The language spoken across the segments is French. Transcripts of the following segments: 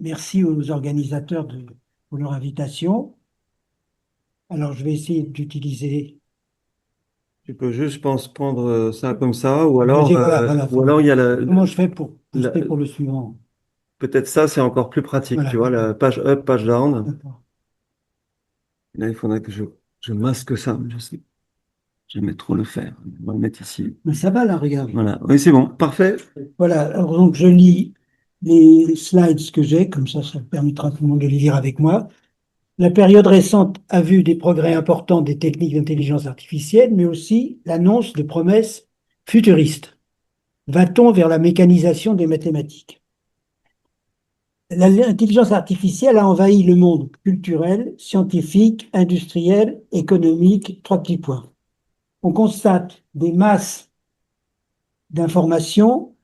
merci aux organisateurs pour leur invitation. Alors, je vais essayer d'utiliser. Tu peux juste, je pense, prendre ça comme ça, Voilà, voilà, ou alors il y a comment je fais pour la- poster pour le suivant? peut-être ça, c'est encore plus pratique, Voilà, tu vois, la page up, page down. d'accord. Là, il faudrait que je masque ça, je sais jamais trop le faire. On va le mettre ici. Mais ça va là, regarde. Voilà, oui, c'est bon, parfait. Voilà, alors donc je lis les slides que j'ai, comme ça permettra à tout le monde de les lire avec moi. La période récente a vu des progrès importants des techniques d'intelligence artificielle, mais aussi l'annonce de promesses futuristes. Va-t-on vers la mécanisation des mathématiques? L'intelligence artificielle a envahi le monde culturel, scientifique, industriel, économique. Trois petits points. On constate des masses d'informations,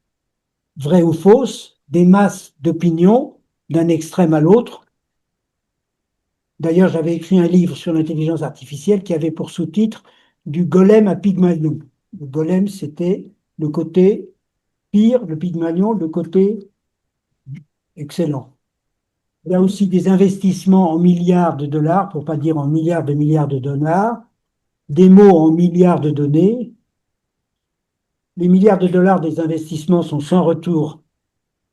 vraies ou fausses, des masses d'opinions d'un extrême à l'autre. D'ailleurs, j'avais écrit un livre sur l'intelligence artificielle qui avait pour sous-titre Du golem à Pygmalion. Le golem, c'était le côté pire, le Pygmalion, le côté excellent. Il y a aussi des investissements en milliards de dollars, pour ne pas dire en milliards de dollars, des mots en milliards de données. Les milliards de dollars des investissements sont sans retour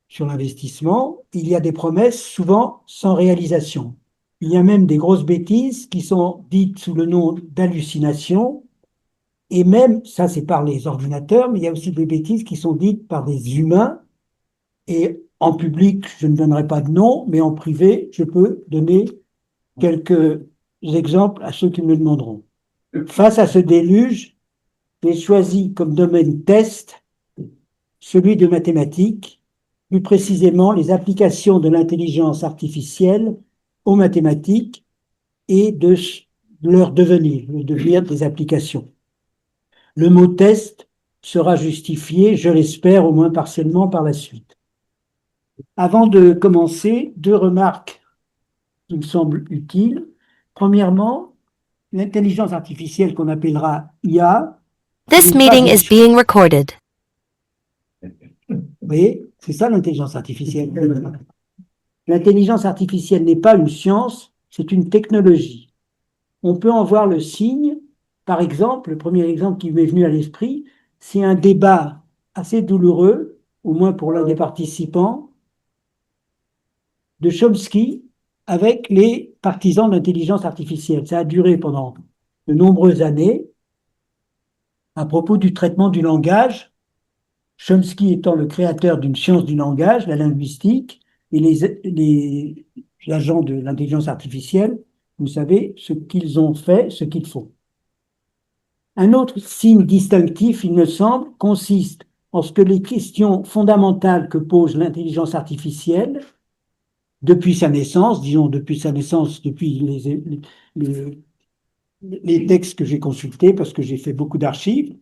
sur l'investissement. Il y a des promesses, souvent sans réalisation. Il y a même des grosses bêtises qui sont dites sous le nom d'hallucinations. Et même, ça c'est par les ordinateurs, mais il y a aussi des bêtises qui sont dites par des humains. Et en public, je ne donnerai pas de nom, mais en privé, je peux donner quelques exemples à ceux qui me le demanderont. Face à ce déluge, j'ai choisi comme domaine test celui de mathématiques, plus précisément les applications de l'intelligence artificielle aux mathématiques et de leur devenir, le devenir des applications. Le mot test sera justifié, je l'espère, au moins partiellement par la suite. Avant de commencer, deux remarques qui me semblent utiles. Premièrement, l'intelligence artificielle qu'on appellera IA This n'est pas meeting une... is being recorded. Vous voyez, c'est ça l'intelligence artificielle. L'intelligence artificielle n'est pas une science, c'est une technologie. On peut en voir le signe. Par exemple, le premier exemple qui m'est venu à l'esprit, c'est un débat assez douloureux, au moins pour l'un des participants, de Chomsky avec les partisans de l'intelligence artificielle. Ça a duré pendant de nombreuses années à propos du traitement du langage, Chomsky étant le créateur d'une science du langage, la linguistique, et les agents de l'intelligence artificielle, vous savez, ce qu'ils ont fait, ce qu'ils font. Un autre signe distinctif, il me semble, consiste en ce que les questions fondamentales que pose l'intelligence artificielle, depuis sa naissance, disons depuis sa naissance, depuis les, les textes que j'ai consultés, parce que j'ai fait beaucoup d'archives,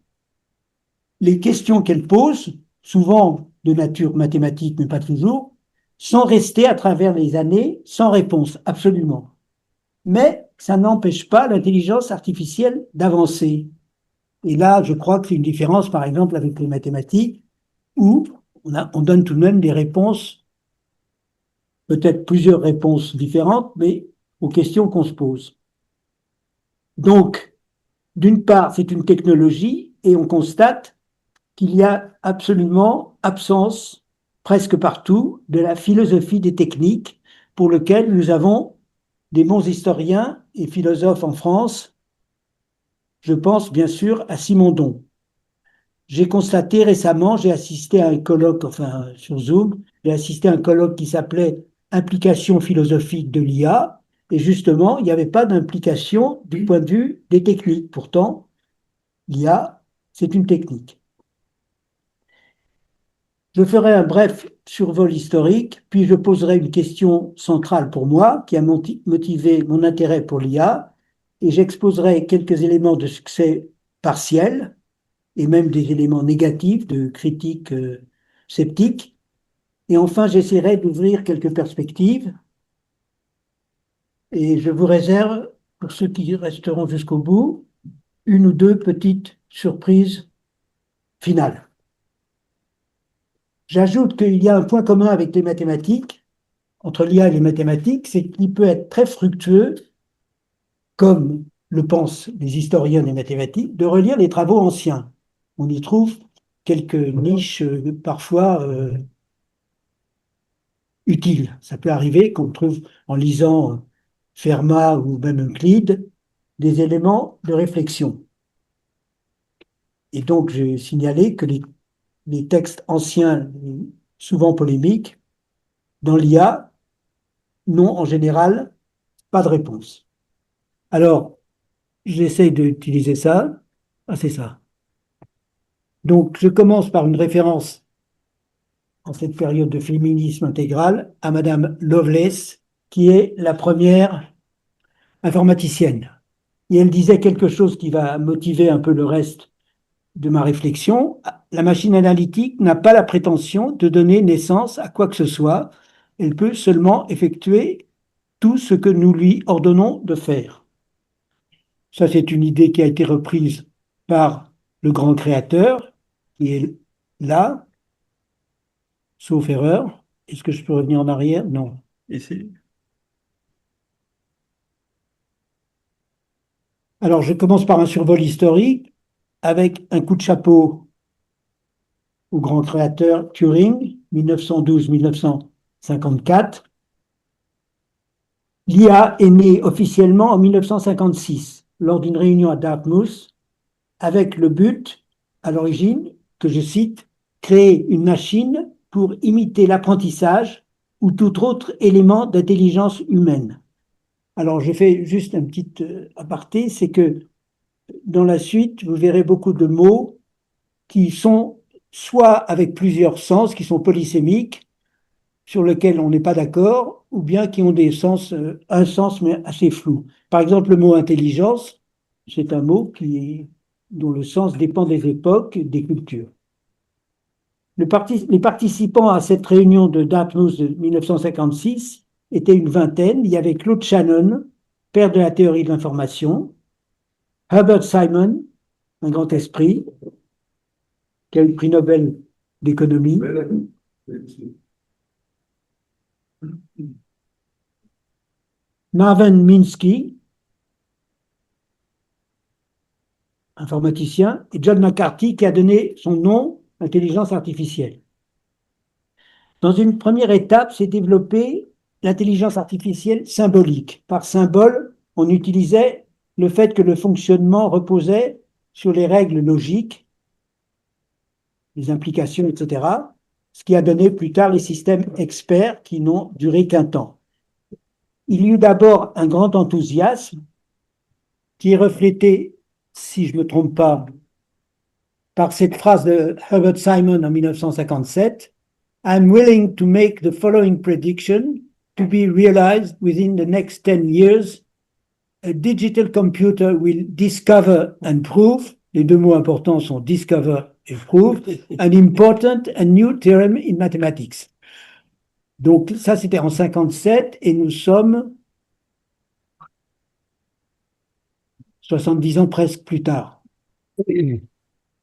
les questions qu'elle pose, souvent de nature mathématique, mais pas toujours, sont restées à travers les années sans réponse, absolument. Mais ça n'empêche pas l'intelligence artificielle d'avancer. Et là, je crois que c'est une différence, par exemple, avec les mathématiques, où on donne tout de même des réponses, peut-être plusieurs réponses différentes, mais aux questions qu'on se pose. Donc, d'une part, c'est une technologie et on constate qu'il y a absolument absence, presque partout, de la philosophie des techniques pour lequel nous avons des bons historiens et philosophes en France. Je pense bien sûr à Simondon. J'ai constaté récemment, j'ai assisté à un colloque, enfin sur Zoom, j'ai assisté à un colloque qui s'appelait Implication philosophique de l'IA, et justement, il n'y avait pas d'implication du point de vue des techniques. Pourtant, l'IA, c'est une technique. Je ferai un bref survol historique, puis je poserai une question centrale pour moi qui a motivé mon intérêt pour l'IA, et j'exposerai quelques éléments de succès partiels et même des éléments négatifs de critique sceptique. Et enfin, j'essaierai d'ouvrir quelques perspectives et je vous réserve, pour ceux qui resteront jusqu'au bout, une ou deux petites surprises finales. J'ajoute qu'il y a un point commun avec les mathématiques, entre l'IA et les mathématiques, c'est qu'il peut être très fructueux, comme le pensent les historiens des mathématiques, de relire les travaux anciens. On y trouve quelques niches parfois utiles. Ça peut arriver qu'on trouve en lisant Fermat ou même Euclide des éléments de réflexion. Et donc, j'ai signalé que les textes anciens, souvent polémiques, dans l'IA, n'ont en général pas de réponse. Alors, j'essaye d'utiliser ça. Ah, c'est ça. Donc, je commence par une référence en cette période de féminisme intégral à Madame Lovelace, qui est la première informaticienne. Et elle disait quelque chose qui va motiver un peu le reste de ma réflexion. La machine analytique n'a pas la prétention de donner naissance à quoi que ce soit. Elle peut seulement effectuer tout ce que nous lui ordonnons de faire. Ça, c'est une idée qui a été reprise par le grand créateur, qui est là, sauf erreur. Est-ce que je peux revenir en arrière? Non. Ici. Alors, je commence par un survol historique avec un coup de chapeau au grand créateur Turing, 1912-1954. L'IA est née officiellement en 1956, lors d'une réunion à Dartmouth, avec le but, à l'origine, que je cite, créer une machine pour imiter l'apprentissage ou tout autre élément d'intelligence humaine. Alors, je fais juste un petit aparté, c'est que dans la suite, vous verrez beaucoup de mots qui sont soit avec plusieurs sens, qui sont polysémiques, sur lesquels on n'est pas d'accord, ou bien qui ont des sens, un sens mais assez flou. Par exemple, le mot intelligence, c'est un mot dont le sens dépend des époques, des cultures. Les participants à cette réunion de Dartmouth de 1956 étaient une vingtaine. Il y avait Claude Shannon, père de la théorie de l'information, Herbert Simon, un grand esprit, qui a eu le prix Nobel d'économie, Marvin Minsky, informaticien, et John McCarthy, qui a donné son nom, intelligence artificielle. Dans une première étape, s'est développée l'intelligence artificielle symbolique. Par symbole, on utilisait le fait que le fonctionnement reposait sur les règles logiques, les implications, etc., ce qui a donné plus tard les systèmes experts qui n'ont duré qu'un temps. Il y eut d'abord un grand enthousiasme qui est reflété, si je ne me trompe pas, par cette phrase de Herbert Simon en 1957, I'm willing to make the following prediction to be realized within the next 10 years. A digital computer will discover and prove, les deux mots importants sont discover et prove, an important and new theorem in mathematics. Donc ça, c'était en 57 et nous sommes 70 ans presque plus tard.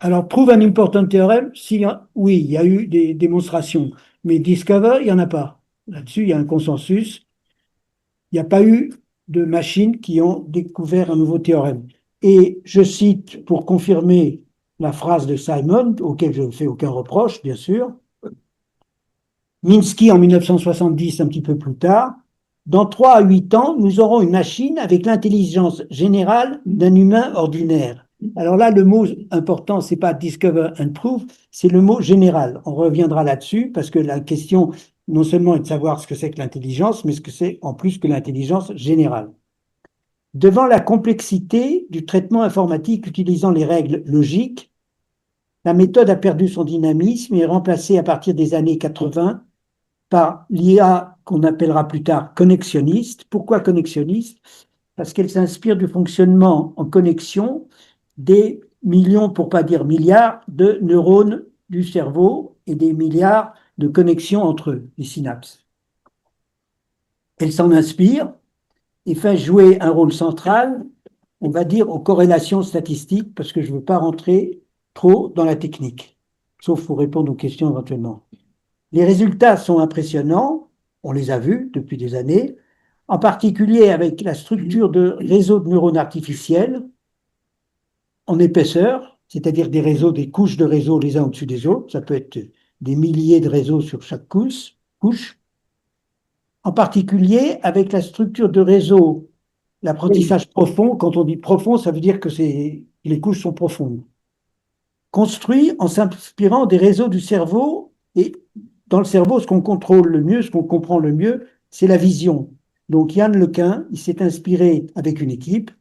Alors, prove un important theorem, si, oui, il y a eu des démonstrations, mais discover, il n'y en a pas. Là-dessus, il y a un consensus. Il n'y a pas eu de machines qui ont découvert un nouveau théorème. Et je cite, pour confirmer la phrase de Simon, auquel je ne fais aucun reproche, bien sûr, Minsky en 1970, un petit peu plus tard, dans 3 à 8 ans, nous aurons une machine avec l'intelligence générale d'un humain ordinaire. Alors là, le mot important, c'est pas discover and prove, c'est le mot général. On reviendra là-dessus parce que la question, non seulement est de savoir ce que c'est que l'intelligence, mais ce que c'est en plus que l'intelligence générale. Devant la complexité du traitement informatique utilisant les règles logiques, la méthode a perdu son dynamisme et est remplacée à partir des années 80 par l'IA qu'on appellera plus tard connexionniste. Pourquoi connexionniste? Parce qu'elle s'inspire du fonctionnement en connexion des millions, pour pas dire milliards, de neurones du cerveau et des milliards de connexions entre eux, les synapses. Elle s'en inspire et fait jouer un rôle central, on va dire, aux corrélations statistiques, parce que je ne veux pas rentrer trop dans la technique, sauf pour répondre aux questions éventuellement. Les résultats sont impressionnants. on les a vus depuis des années, en particulier avec la structure de réseaux de neurones artificiels en épaisseur, c'est-à-dire des réseaux, des couches de réseaux les uns au-dessus des autres. Ça peut être des milliers de réseaux sur chaque couche. En particulier avec la structure de réseau, l'apprentissage profond. Quand on dit profond, ça veut dire que les couches sont profondes. Construit en s'inspirant des réseaux du cerveau. Et dans le cerveau, ce qu'on contrôle le mieux, ce qu'on comprend le mieux, c'est la vision. Donc Yann Lequin, il s'est inspiré avec une équipe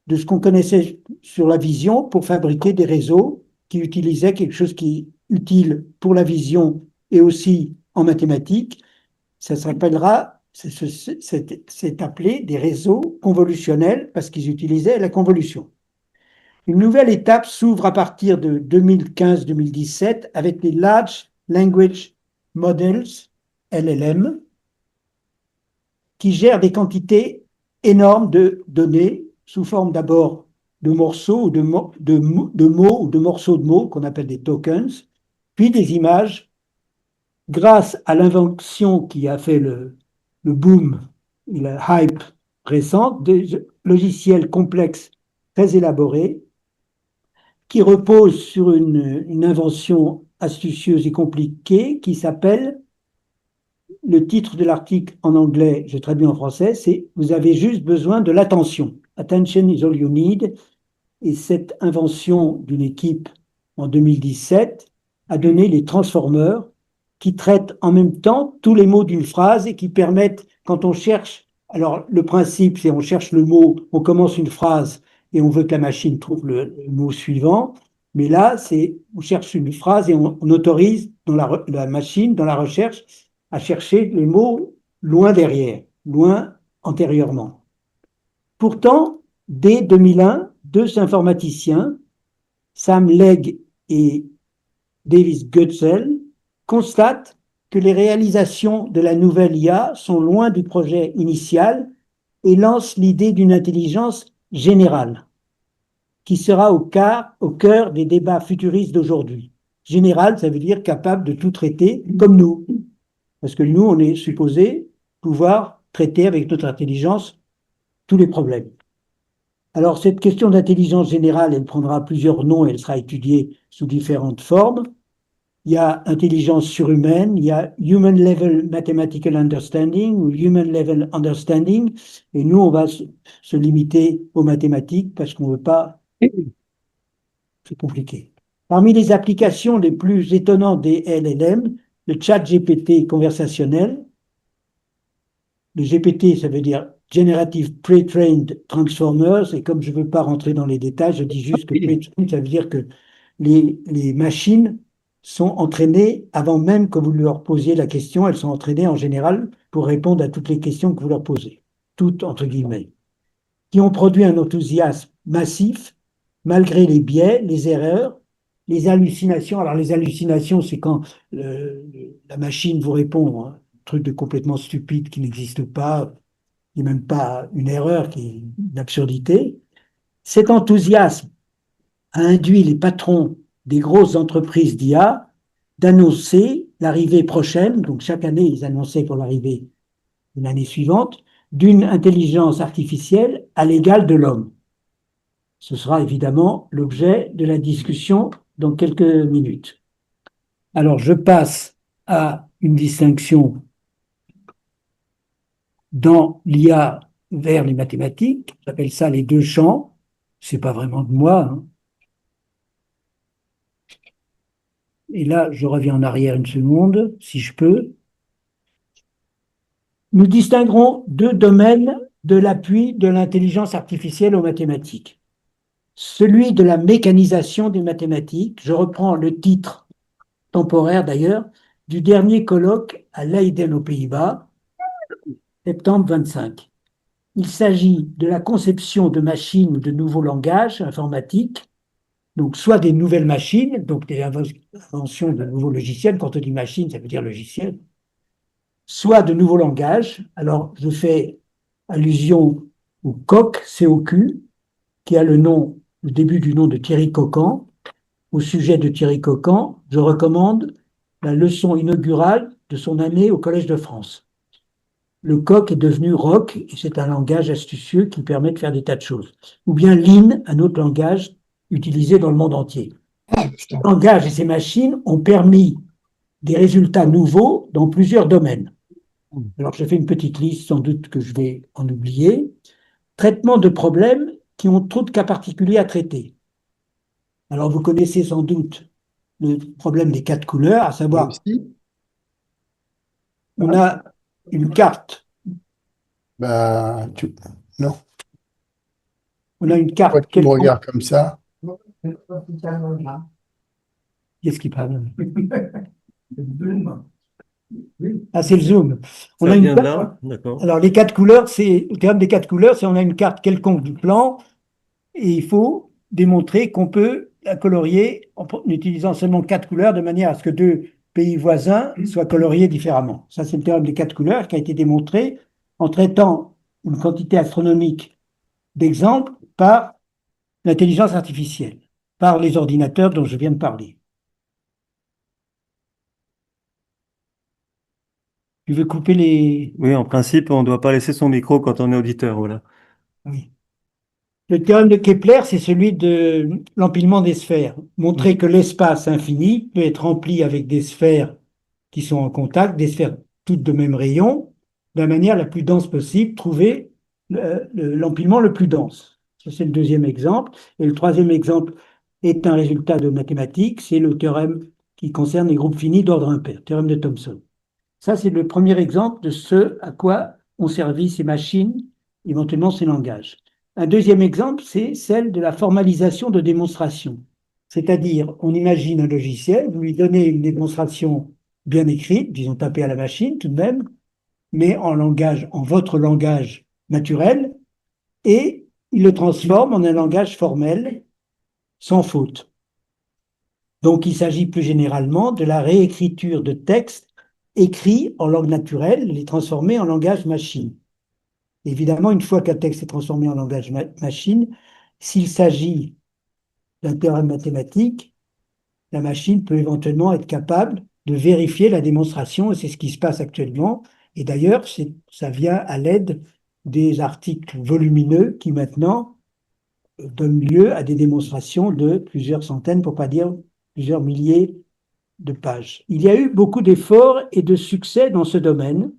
de ce qu'on connaissait sur la vision pour fabriquer des réseaux qui utilisaient quelque chose qui est utile pour la vision et aussi en mathématiques. Ça s'appellera, c'est appelé des réseaux convolutionnels parce qu'ils utilisaient la convolution. Une nouvelle étape s'ouvre à partir de 2015-2017 avec les Large Language Models, LLM, qui gèrent des quantités énormes de données sous forme d'abord de morceaux ou de mots ou de morceaux de mots qu'on appelle des tokens, puis des images grâce à l'invention qui a fait le boom et le hype récent, des logiciels complexes très élaborés qui reposent sur une invention astucieuse et compliquée qui s'appelle, le titre de l'article en anglais, je traduis en français, c'est « Vous avez juste besoin de l'attention ». Attention is all you need. Et cette invention d'une équipe en 2017 a donné les transformers qui traitent en même temps tous les mots d'une phrase et qui permettent, quand on cherche, alors le principe c'est on cherche le mot, on commence une phrase et on veut que la machine trouve le mot suivant, mais là c'est on cherche une phrase et on autorise dans la machine, dans la recherche, à chercher les mots loin derrière, loin antérieurement. Pourtant, dès 2001, deux informaticiens, Sam Legg et Davis Gutzel, constatent que les réalisations de la nouvelle IA sont loin du projet initial et lancent l'idée d'une intelligence générale qui sera au cœur des débats futuristes d'aujourd'hui. Générale, ça veut dire capable de tout traiter comme nous. Parce que nous, on est supposé pouvoir traiter avec notre intelligence tous les problèmes. Alors, cette question d'intelligence générale, elle prendra plusieurs noms et elle sera étudiée sous différentes formes. Il y a intelligence surhumaine, il y a Human Level Mathematical Understanding ou Human Level Understanding. Et nous, on va se limiter aux mathématiques parce qu'on ne veut pas. C'est compliqué. Parmi les applications les plus étonnantes des LLM, le chat GPT conversationnel. Le GPT, ça veut dire Generative Pre-trained Transformers, et comme je ne veux pas rentrer dans les détails, je dis juste que pre-trained, ça veut dire que les machines sont entraînées avant même que vous leur posiez la question, elles sont entraînées en général pour répondre à toutes les questions que vous leur posez, toutes entre guillemets, qui ont produit un enthousiasme massif, malgré les biais, les erreurs, les hallucinations. Alors les hallucinations, c'est quand la machine vous répond un truc de complètement stupide qui n'existe pas, et même pas une erreur, qui est une absurdité. Cet enthousiasme a induit les patrons des grosses entreprises d'IA d'annoncer l'arrivée prochaine, donc chaque année ils annonçaient pour l'arrivée de l'année suivante, d'une intelligence artificielle à l'égal de l'homme. Ce sera évidemment l'objet de la discussion dans quelques minutes. Alors je passe à une distinction dans l'IA vers les mathématiques. J'appelle ça les deux champs. C'est pas vraiment de moi, hein. Et là, je reviens en arrière une seconde, si je peux. Nous distinguerons deux domaines de l'appui de l'intelligence artificielle aux mathématiques. Celui de la mécanisation des mathématiques, je reprends le titre temporaire d'ailleurs, du dernier colloque à Leiden aux Pays-Bas, septembre 25. Il s'agit de la conception de machines ou de nouveaux langages informatiques, donc soit des nouvelles machines, donc des inventions de nouveaux logiciels. Quand on dit machine, ça veut dire logiciel, soit de nouveaux langages. Alors, je fais allusion au COQ, COQ, qui a le début du nom de Thierry Coquan. Au sujet de Thierry Coquan, je recommande la leçon inaugurale de son année au Collège de France. le coq est devenu rock, et c'est un langage astucieux qui permet de faire des tas de choses. Ou bien Lean, un autre langage utilisé dans le monde entier. Ces langages et ces machines ont permis des résultats nouveaux dans plusieurs domaines. Alors, je fais une petite liste, sans doute que je vais en oublier. Traitement de problèmes qui ont trop de cas particuliers à traiter. Alors, vous connaissez sans doute le problème des quatre couleurs, à savoir, on a une carte. Non. On a une Pourquoi carte. tu me regardes comme ça? Qu'est-ce qui parle? Ah, c'est le zoom. On Ça a une vient de carte. là, d'accord. Alors, les quatre couleurs, c'est le théorème des quatre couleurs, c'est on a une carte quelconque du plan et il faut démontrer qu'on peut la colorier en utilisant seulement quatre couleurs de manière à ce que deux pays voisins soient coloriés différemment. Ça, c'est le théorème des quatre couleurs qui a été démontré en traitant une quantité astronomique d'exemples par l'intelligence artificielle, par les ordinateurs dont je viens de parler. Tu veux couper les... Oui, en principe, on ne doit pas laisser son micro quand on est auditeur, voilà. Oui. Le théorème de Kepler, c'est celui de l'empilement des sphères. Montrer que l'espace infini peut être rempli avec des sphères qui sont en contact, des sphères toutes de même rayon, de la manière la plus dense possible, trouver l'empilement le plus dense. Ça, c'est le deuxième exemple. Et le troisième exemple est un résultat de mathématiques, c'est le théorème qui concerne les groupes finis d'ordre impair, théorème de Thomson. Ça, c'est le premier exemple de ce à quoi ont servi ces machines, éventuellement ces langages. Un deuxième exemple, c'est celle de la formalisation de démonstration. C'est-à-dire, on imagine un logiciel, vous lui donnez une démonstration bien écrite, disons tapée à la machine tout de même, mais en langage, en votre langage naturel, et il le transforme en un langage formel sans faute. Donc, il s'agit plus généralement de la réécriture de textes écrits en langue naturelle, les transformer en langage machine. Évidemment, une fois qu'un texte est transformé en langage machine, s'il s'agit d'un théorème mathématique, la machine peut éventuellement être capable de vérifier la démonstration, et c'est ce qui se passe actuellement. Et d'ailleurs, ça vient à l'aide des articles volumineux qui maintenant donnent lieu à des démonstrations de plusieurs centaines, pour ne pas dire plusieurs milliers de pages. Il y a eu beaucoup d'efforts et de succès dans ce domaine,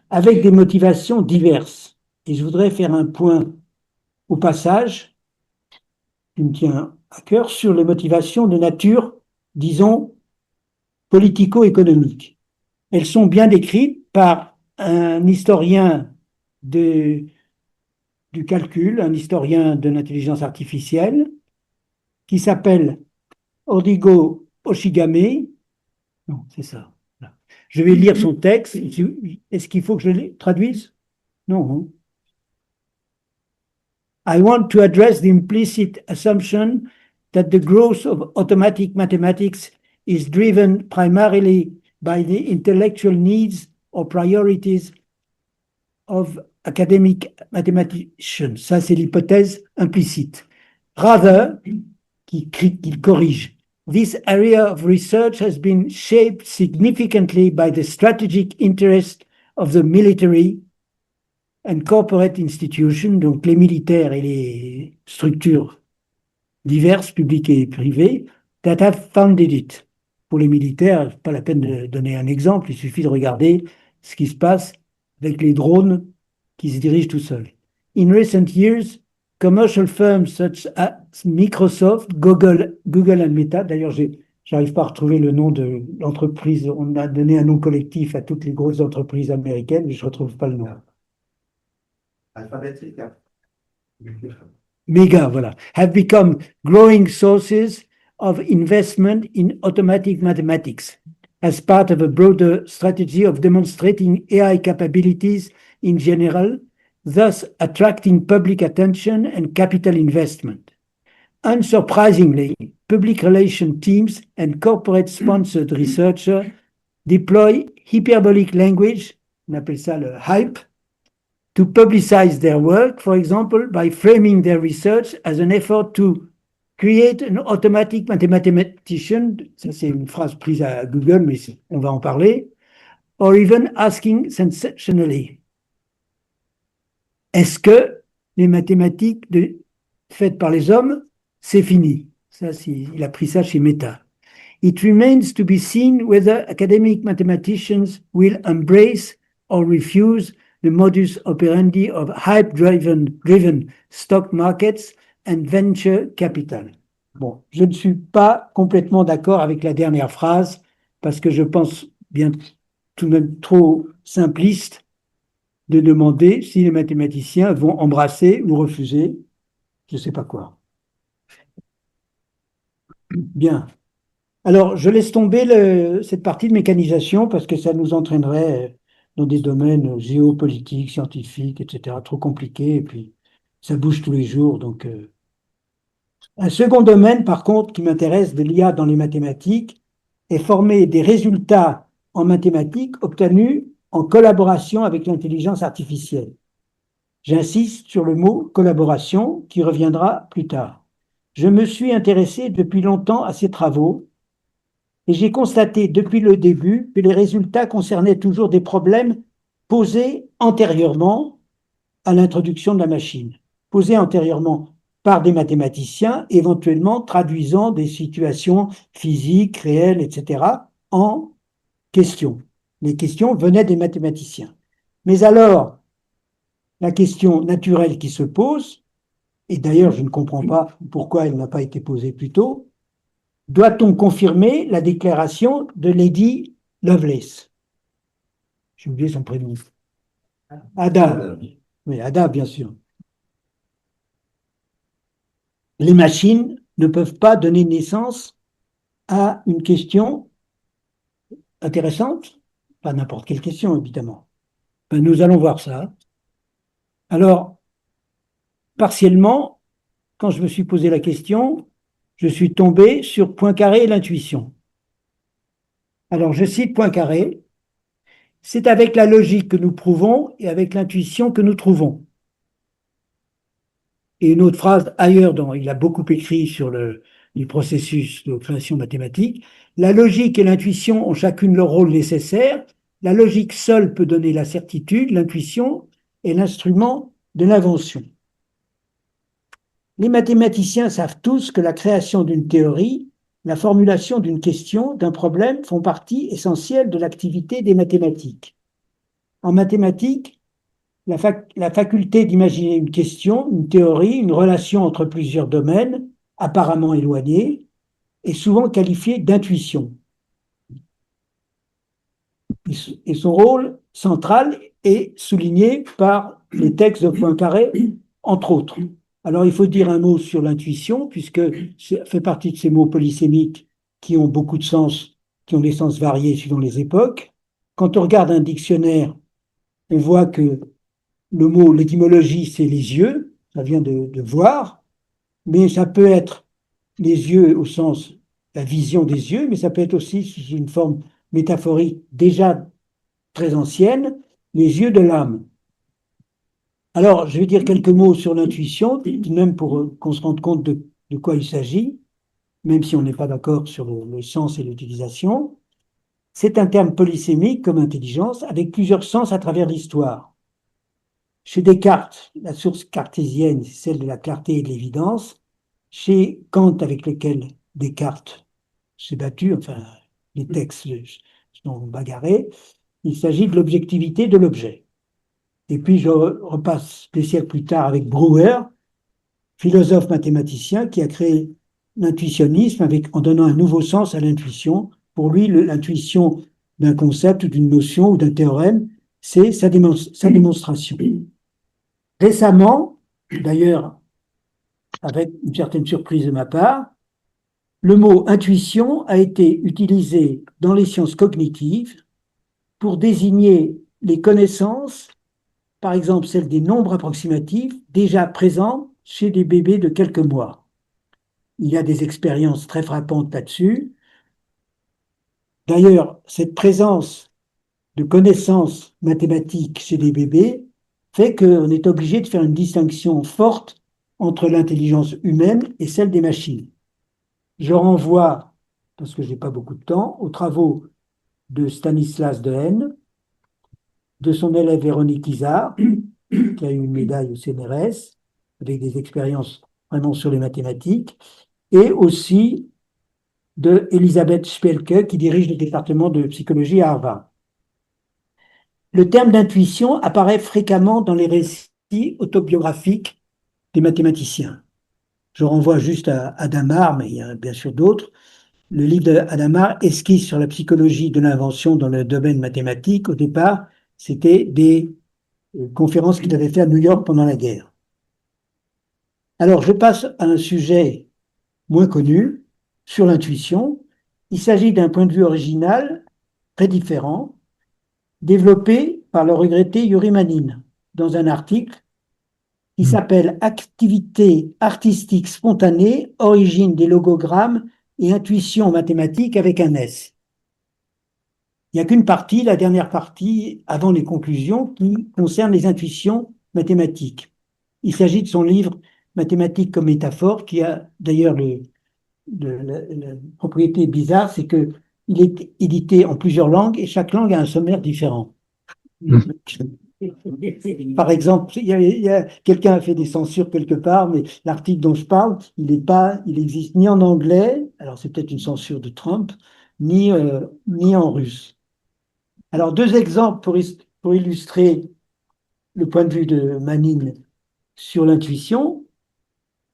avec des motivations diverses. Et je voudrais faire un point au passage, qui me tient à cœur, sur les motivations de nature, disons, politico-économiques. Elles sont bien décrites par un historien du calcul, un historien de l'intelligence artificielle, qui s'appelle Odigo Oshigame. Non, c'est ça. Je vais lire son texte. Est-ce qu'il faut que je le traduise? Non. I want to address the implicit assumption that the growth of automatic mathematics is driven primarily by the intellectual needs or priorities of academic mathematicians. Ça, c'est l'hypothèse implicite. Rather, qu'il corrige, this area of research has been shaped significantly by the strategic interest of the military and corporate institutions, donc les militaires et les structures diverses, publiques et privées, that have founded it. Pour les militaires, pas la peine de donner un exemple, il suffit de regarder ce qui se passe avec les drones qui se dirigent tout seuls. In recent years, commercial firms such as Microsoft, Google and Meta, d'ailleurs, j'arrive pas à retrouver le nom de l'entreprise, on a donné un nom collectif à toutes les grosses entreprises américaines, mais je ne retrouve pas le nom. Alphabétique. Mega, voilà, have become growing sources of investment in automatic mathematics as part of a broader strategy of demonstrating AI capabilities in general, thus attracting public attention and capital investment. Unsurprisingly, public relation teams and corporate-sponsored researchers deploy hyperbolic language, on appelle ça le hype, to publicize their work, for example, by framing their research as an effort to create an automatic mathematician, ça c'est une phrase prise à Google, mais on va en parler, or even asking sensationally, est-ce que les mathématiques faites par les hommes, c'est fini? Ça, il a pris ça chez Meta. It remains to be seen whether academic mathematicians will embrace or refuse the modus operandi of hype-driven stock markets and venture capital. Bon, je ne suis pas complètement d'accord avec la dernière phrase parce que je pense bien tout de même trop simpliste de demander si les mathématiciens vont embrasser ou refuser, je ne sais pas quoi. Bien. Alors, je laisse tomber cette partie de mécanisation parce que ça nous entraînerait dans des domaines géopolitiques, scientifiques, etc., trop compliqués, et puis ça bouge tous les jours. Donc, un second domaine, par contre, qui m'intéresse de l'IA dans les mathématiques, est former des résultats en mathématiques obtenus en collaboration avec l'intelligence artificielle. J'insiste sur le mot collaboration qui reviendra plus tard. Je me suis intéressé depuis longtemps à ces travaux et j'ai constaté depuis le début que les résultats concernaient toujours des problèmes posés antérieurement à l'introduction de la machine, posés antérieurement par des mathématiciens, éventuellement traduisant des situations physiques, réelles, etc., en questions. Les questions venaient des mathématiciens. Mais alors, la question naturelle qui se pose, et d'ailleurs je ne comprends pas pourquoi elle n'a pas été posée plus tôt, doit-on confirmer la déclaration de Lady Lovelace? J'ai oublié son prénom. Ada. Oui, Ada, bien sûr. Les machines ne peuvent pas donner naissance à une question intéressante, pas n'importe quelle question, évidemment. Ben, nous allons voir ça. Alors, partiellement, quand je me suis posé la question, je suis tombé sur Poincaré et l'intuition. Alors, je cite Poincaré, c'est avec la logique que nous prouvons et avec l'intuition que nous trouvons. Et une autre phrase ailleurs, dont il a beaucoup écrit sur les processus de création mathématique, la logique et l'intuition ont chacune leur rôle nécessaire. La logique seule peut donner la certitude, l'intuition est l'instrument de l'invention. Les mathématiciens savent tous que la création d'une théorie, la formulation d'une question, d'un problème font partie essentielle de l'activité des mathématiques. En mathématiques, la faculté d'imaginer une question, une théorie, une relation entre plusieurs domaines apparemment éloignés est souvent qualifiée d'intuition. Et son rôle central est souligné par les textes de Poincaré, entre autres. Alors, il faut dire un mot sur l'intuition, puisque ça fait partie de ces mots polysémiques qui ont beaucoup de sens, qui ont des sens variés suivant les époques. Quand on regarde un dictionnaire, on voit que le mot, l'étymologie, c'est les yeux, ça vient de voir, mais ça peut être les yeux au sens, la vision des yeux, mais ça peut être aussi sous une forme métaphorique déjà très ancienne, les yeux de l'âme. Alors, je vais dire quelques mots sur l'intuition, même pour qu'on se rende compte de quoi il s'agit, même si on n'est pas d'accord sur le sens et l'utilisation. C'est un terme polysémique comme intelligence, avec plusieurs sens à travers l'histoire. Chez Descartes, la source cartésienne, c'est celle de la clarté et de l'évidence. Chez Kant, avec lequel Descartes s'est battu, enfin, les textes sont bagarrés, il s'agit de l'objectivité de l'objet. Et puis, je repasse des siècles plus tard avec Brouwer, philosophe mathématicien qui a créé l'intuitionnisme en donnant un nouveau sens à l'intuition. Pour lui, l'intuition d'un concept, d'une notion ou d'un théorème, c'est sa démonstration. Récemment, d'ailleurs, avec une certaine surprise de ma part, le mot intuition a été utilisé dans les sciences cognitives pour désigner les connaissances, par exemple celles des nombres approximatifs, déjà présents chez des bébés de quelques mois. Il y a des expériences très frappantes là-dessus. D'ailleurs, cette présence de connaissances mathématiques chez des bébés fait qu'on est obligé de faire une distinction forte entre l'intelligence humaine et celle des machines. Je renvoie, parce que je n'ai pas beaucoup de temps, aux travaux de Stanislas Dehaene, de son élève Véronique Izard, qui a eu une médaille au CNRS, avec des expériences vraiment sur les mathématiques, et aussi de Elisabeth Spielke, qui dirige le département de psychologie à Harvard. Le terme d'intuition apparaît fréquemment dans les récits autobiographiques des mathématiciens. Je renvoie juste à Hadamard, mais il y a bien sûr d'autres. Le livre d'Adamar esquisse sur la psychologie de l'invention dans le domaine mathématique. Au départ, c'était des conférences qu'il avait fait à New York pendant la guerre. Alors, je passe à un sujet moins connu, sur l'intuition. Il s'agit d'un point de vue original, très différent, développé par le regretté Yuri Manin dans un article qui s'appelle Activité artistique spontanée, origine des logogrammes et intuition mathématique avec un S. Il n'y a qu'une partie, la dernière partie, avant les conclusions, qui concerne les intuitions mathématiques. Il s'agit de son livre Mathématiques comme métaphore, qui a d'ailleurs la propriété bizarre, c'est qu'il est édité en plusieurs langues et chaque langue a un sommaire différent. Par exemple, quelqu'un a fait des censures quelque part, mais l'article dont je parle, il existe ni en anglais, alors c'est peut-être une censure de Trump, ni en russe. Alors, deux exemples pour illustrer le point de vue de Manin sur l'intuition.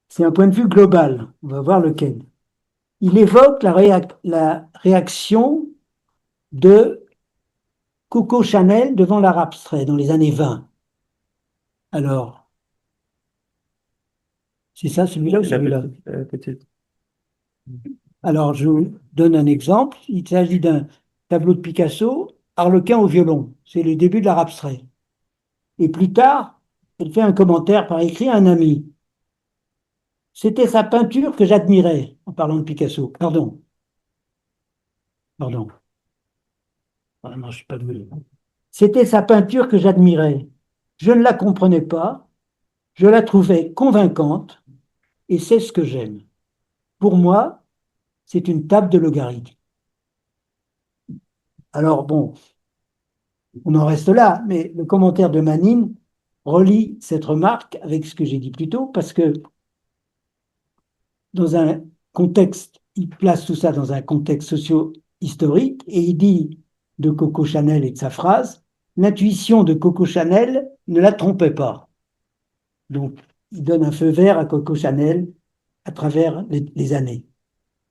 C'est un point de vue global. On va voir lequel. Il évoque la réaction de Coco Chanel devant l'art abstrait dans les années 20. Alors, c'est ça celui-là ou celui-là? Alors, je vous donne un exemple. Il s'agit d'un tableau de Picasso, Harlequin au violon. C'est le début de l'art abstrait. Et plus tard, elle fait un commentaire par écrit à un ami. C'était sa peinture que j'admirais, en parlant de Picasso. Pardon. Ah non, je suis pas doué. C'était sa peinture que j'admirais. Je ne la comprenais pas, je la trouvais convaincante, et c'est ce que j'aime. Pour moi, c'est une table de logarithmes. Alors bon, on en reste là, mais le commentaire de Manin relie cette remarque avec ce que j'ai dit plus tôt, parce que dans un contexte, il place tout ça dans un contexte socio-historique et il dit de Coco Chanel et de sa phrase, l'intuition de Coco Chanel ne la trompait pas. Donc, il donne un feu vert à Coco Chanel à travers les années.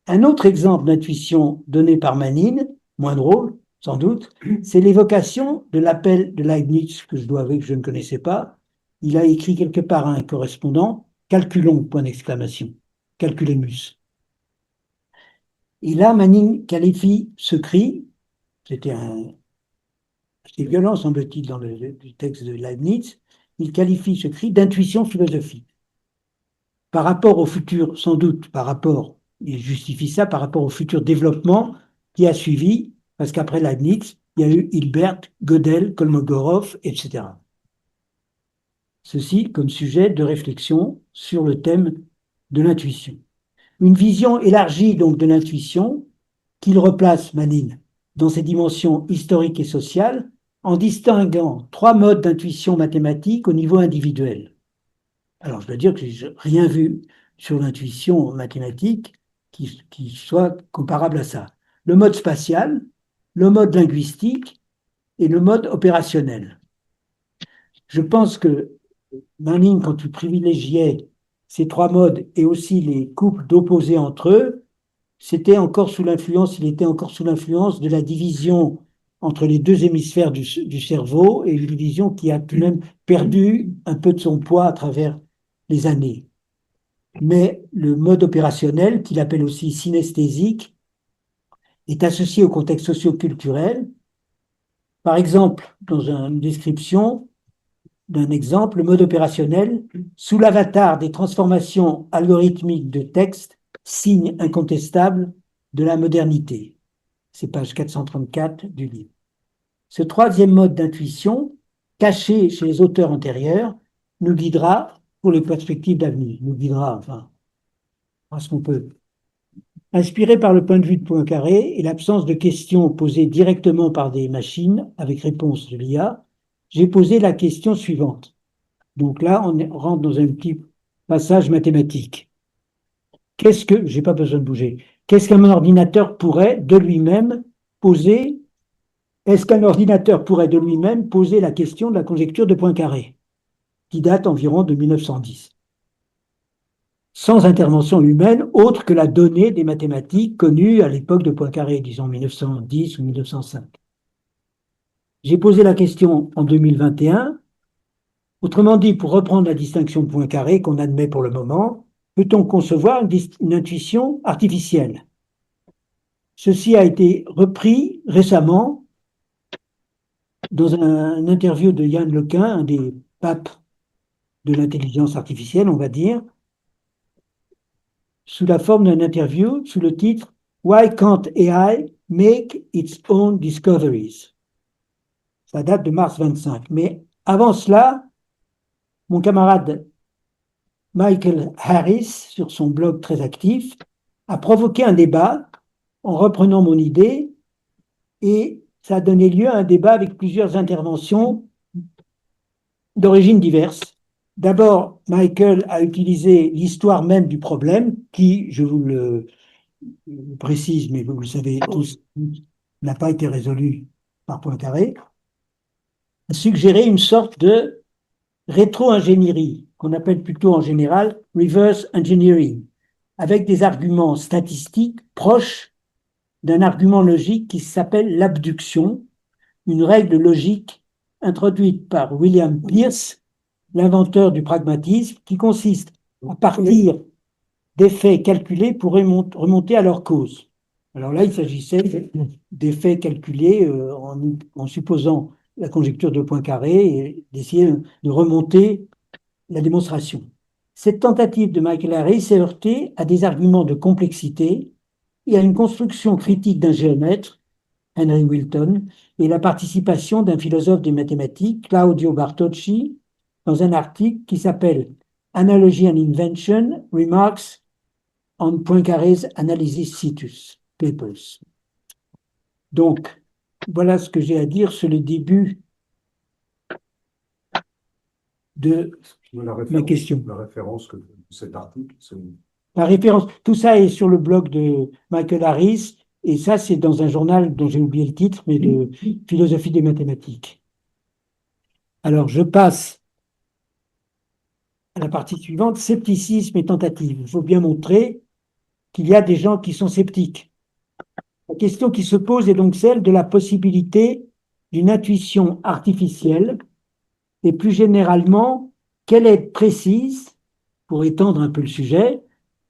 Un autre exemple d'intuition donné par Manin, moins drôle, sans doute, c'est l'évocation de l'appel de Leibniz, que je dois avouer que je ne connaissais pas. Il a écrit quelque part à un correspondant, calculons, point d'exclamation, calculemus. Et là, Manin qualifie ce cri, c'était violent, semble-t-il, dans le texte de Leibniz, il qualifie ce cri d'intuition philosophique. Par rapport au futur, sans doute, il justifie ça par rapport au futur développement qui a suivi, parce qu'après Leibniz, il y a eu Hilbert, Gödel, Kolmogorov, etc. Ceci comme sujet de réflexion sur le thème de l'intuition. Une vision élargie donc de l'intuition qu'il replace, Manin, dans ses dimensions historiques et sociales, en distinguant trois modes d'intuition mathématique au niveau individuel. Alors, je dois dire que je n'ai rien vu sur l'intuition mathématique qui soit comparable à ça. Le mode spatial, le mode linguistique et le mode opérationnel. Je pense que Manin, quand tu privilégiais ces trois modes et aussi les couples d'opposés entre eux, il était encore sous l'influence de la division entre les deux hémisphères du cerveau et une division qui a tout de même perdu un peu de son poids à travers les années. Mais le mode opérationnel, qu'il appelle aussi synesthésique, est associé au contexte socio-culturel. Par exemple, dans une description d'un exemple, le mode opérationnel, sous l'avatar des transformations algorithmiques de texte, signe incontestable de la modernité. C'est page 434 du livre. Ce troisième mode d'intuition, caché chez les auteurs antérieurs, nous guidera pour les perspectives d'avenir. Nous guidera, enfin, à ce qu'on peut. Inspiré par le point de vue de Poincaré et l'absence de questions posées directement par des machines avec réponse de l'IA, j'ai posé la question suivante. Donc là, rentre dans un petit passage mathématique. J'ai pas besoin de bouger. Qu'est-ce qu'un ordinateur pourrait de lui-même poser? Est-ce qu'un ordinateur pourrait de lui-même poser la question de la conjecture de Poincaré, qui date environ de 1910, sans intervention humaine autre que la donnée des mathématiques connues à l'époque de Poincaré, disons 1910 ou 1905? J'ai posé la question en 2021. Autrement dit, pour reprendre la distinction de Poincaré qu'on admet pour le moment, peut-on concevoir une intuition artificielle? Ceci a été repris récemment dans une interview de Yann Lequin, un des papes de l'intelligence artificielle, on va dire, sous la forme d'une interview sous le titre Why can't AI make its own discoveries? Ça date de mars 25. Mais avant cela, mon camarade Michael Harris, sur son blog très actif, a provoqué un débat en reprenant mon idée et ça a donné lieu à un débat avec plusieurs interventions d'origines diverses. D'abord, Michael a utilisé l'histoire même du problème, qui, je vous le précise, mais vous le savez tous, n'a pas été résolu par Poincaré, a suggéré une sorte de rétro-ingénierie, qu'on appelle plutôt en général reverse engineering, avec des arguments statistiques proches d'un argument logique qui s'appelle l'abduction, une règle logique introduite par William Pierce, l'inventeur du pragmatisme, qui consiste à partir d'effets calculés pour remonter à leur cause. Alors là, il s'agissait d'effets calculés en supposant la conjecture de Poincaré et d'essayer de remonter la démonstration. Cette tentative de Michael Harris s'est heurtée à des arguments de complexité et à une construction critique d'un géomètre, Henry Wilton, et la participation d'un philosophe des mathématiques, Claudio Bartocci, dans un article qui s'appelle Analogy and Invention, Remarks on Poincaré's Analysis Situs, Papers. Donc, voilà ce que j'ai à dire sur le début de ma question. La référence de cet article, c'est... La référence, tout ça est sur le blog de Michael Harris, et ça, c'est dans un journal dont j'ai oublié le titre, mais de philosophie des mathématiques. Alors, je passe à la partie suivante, scepticisme et tentative. Il faut bien montrer qu'il y a des gens qui sont sceptiques. La question qui se pose est donc celle de la possibilité d'une intuition artificielle, et plus généralement, quelle aide précise, pour étendre un peu le sujet,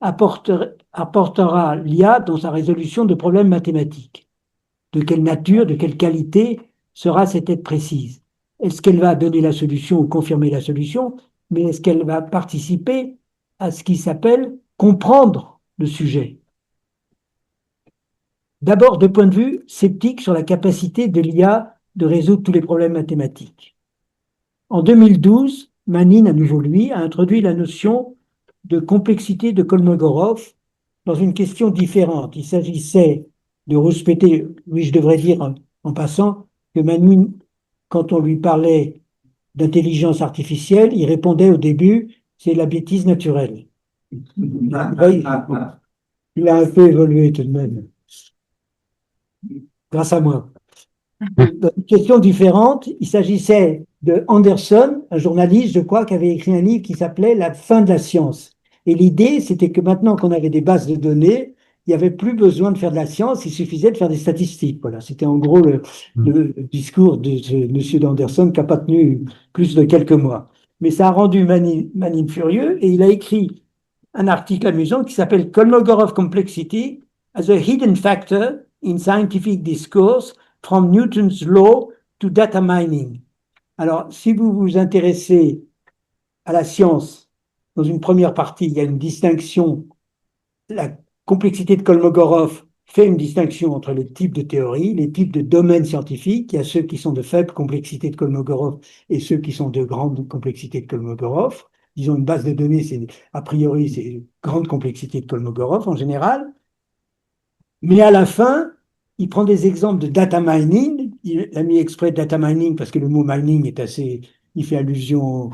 apportera l'IA dans sa résolution de problèmes mathématiques. De quelle nature, de quelle qualité sera cette aide précise? Est-ce qu'elle va donner la solution ou confirmer la solution, mais est-ce qu'elle va participer à ce qui s'appelle comprendre le sujet? D'abord, de point de vue sceptique sur la capacité de l'IA de résoudre tous les problèmes mathématiques. En 2012, Manin, à nouveau lui, a introduit la notion de complexité de Kolmogorov dans une question différente. Il s'agissait de respecter, oui, je devrais dire en passant, que Manin, quand on lui parlait d'intelligence artificielle, il répondait au début, c'est la bêtise naturelle. Oui, il a un peu évolué tout de même, grâce à moi. Dans une question différente, il s'agissait de Anderson, un journaliste, je crois, qui avait écrit un livre qui s'appelait La fin de la science. Et l'idée, c'était que maintenant qu'on avait des bases de données, il n'y avait plus besoin de faire de la science, il suffisait de faire des statistiques. Voilà, c'était en gros le discours de ce monsieur d'Anderson qui n'a pas tenu plus de quelques mois. Mais ça a rendu Manin furieux et il a écrit un article amusant qui s'appelle Kolmogorov Complexity as a hidden factor in scientific discourse from Newton's law to data mining. Alors, si vous vous intéressez à la science, dans une première partie, il y a une distinction. La complexité de Kolmogorov fait une distinction entre les types de théories, les types de domaines scientifiques. Il y a ceux qui sont de faible complexité de Kolmogorov et ceux qui sont de grande complexité de Kolmogorov. Disons, une base de données, a priori, c'est grande complexité de Kolmogorov en général. Mais à la fin, il prend des exemples de data mining. Il a mis exprès data mining parce que le mot mining est assez, il fait allusion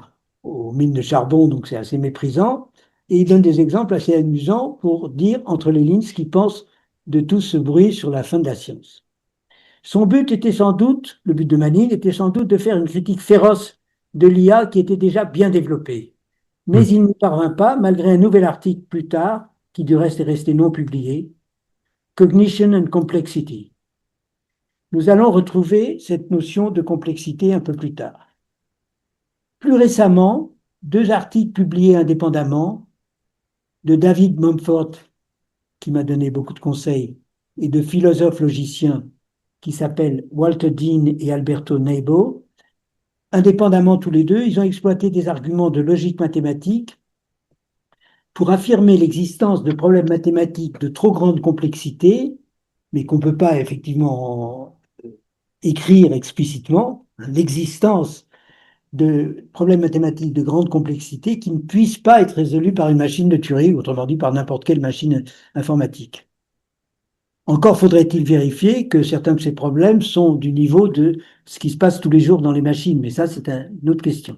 aux mines de charbon, donc c'est assez méprisant. Et il donne des exemples assez amusants pour dire entre les lignes ce qu'il pense de tout ce bruit sur la fin de la science. Son but était sans doute, le but de Manning était sans doute de faire une critique féroce de l'IA qui était déjà bien développée. Mais il n'y parvint pas, malgré un nouvel article plus tard, qui du reste est resté non publié, Cognition and Complexity. Nous allons retrouver cette notion de complexité un peu plus tard. Plus récemment, deux articles publiés indépendamment de David Mumford, qui m'a donné beaucoup de conseils, et de philosophes logiciens qui s'appellent Walter Dean et Alberto Neibo. Indépendamment tous les deux, ils ont exploité des arguments de logique mathématique pour affirmer l'existence de problèmes mathématiques de trop grande complexité, mais qu'on ne peut pas effectivement écrire explicitement, l'existence de problèmes mathématiques de grande complexité qui ne puissent pas être résolus par une machine de Turing, autrement dit par n'importe quelle machine informatique. Encore faudrait-il vérifier que certains de ces problèmes sont du niveau de ce qui se passe tous les jours dans les machines, mais ça, c'est une autre question.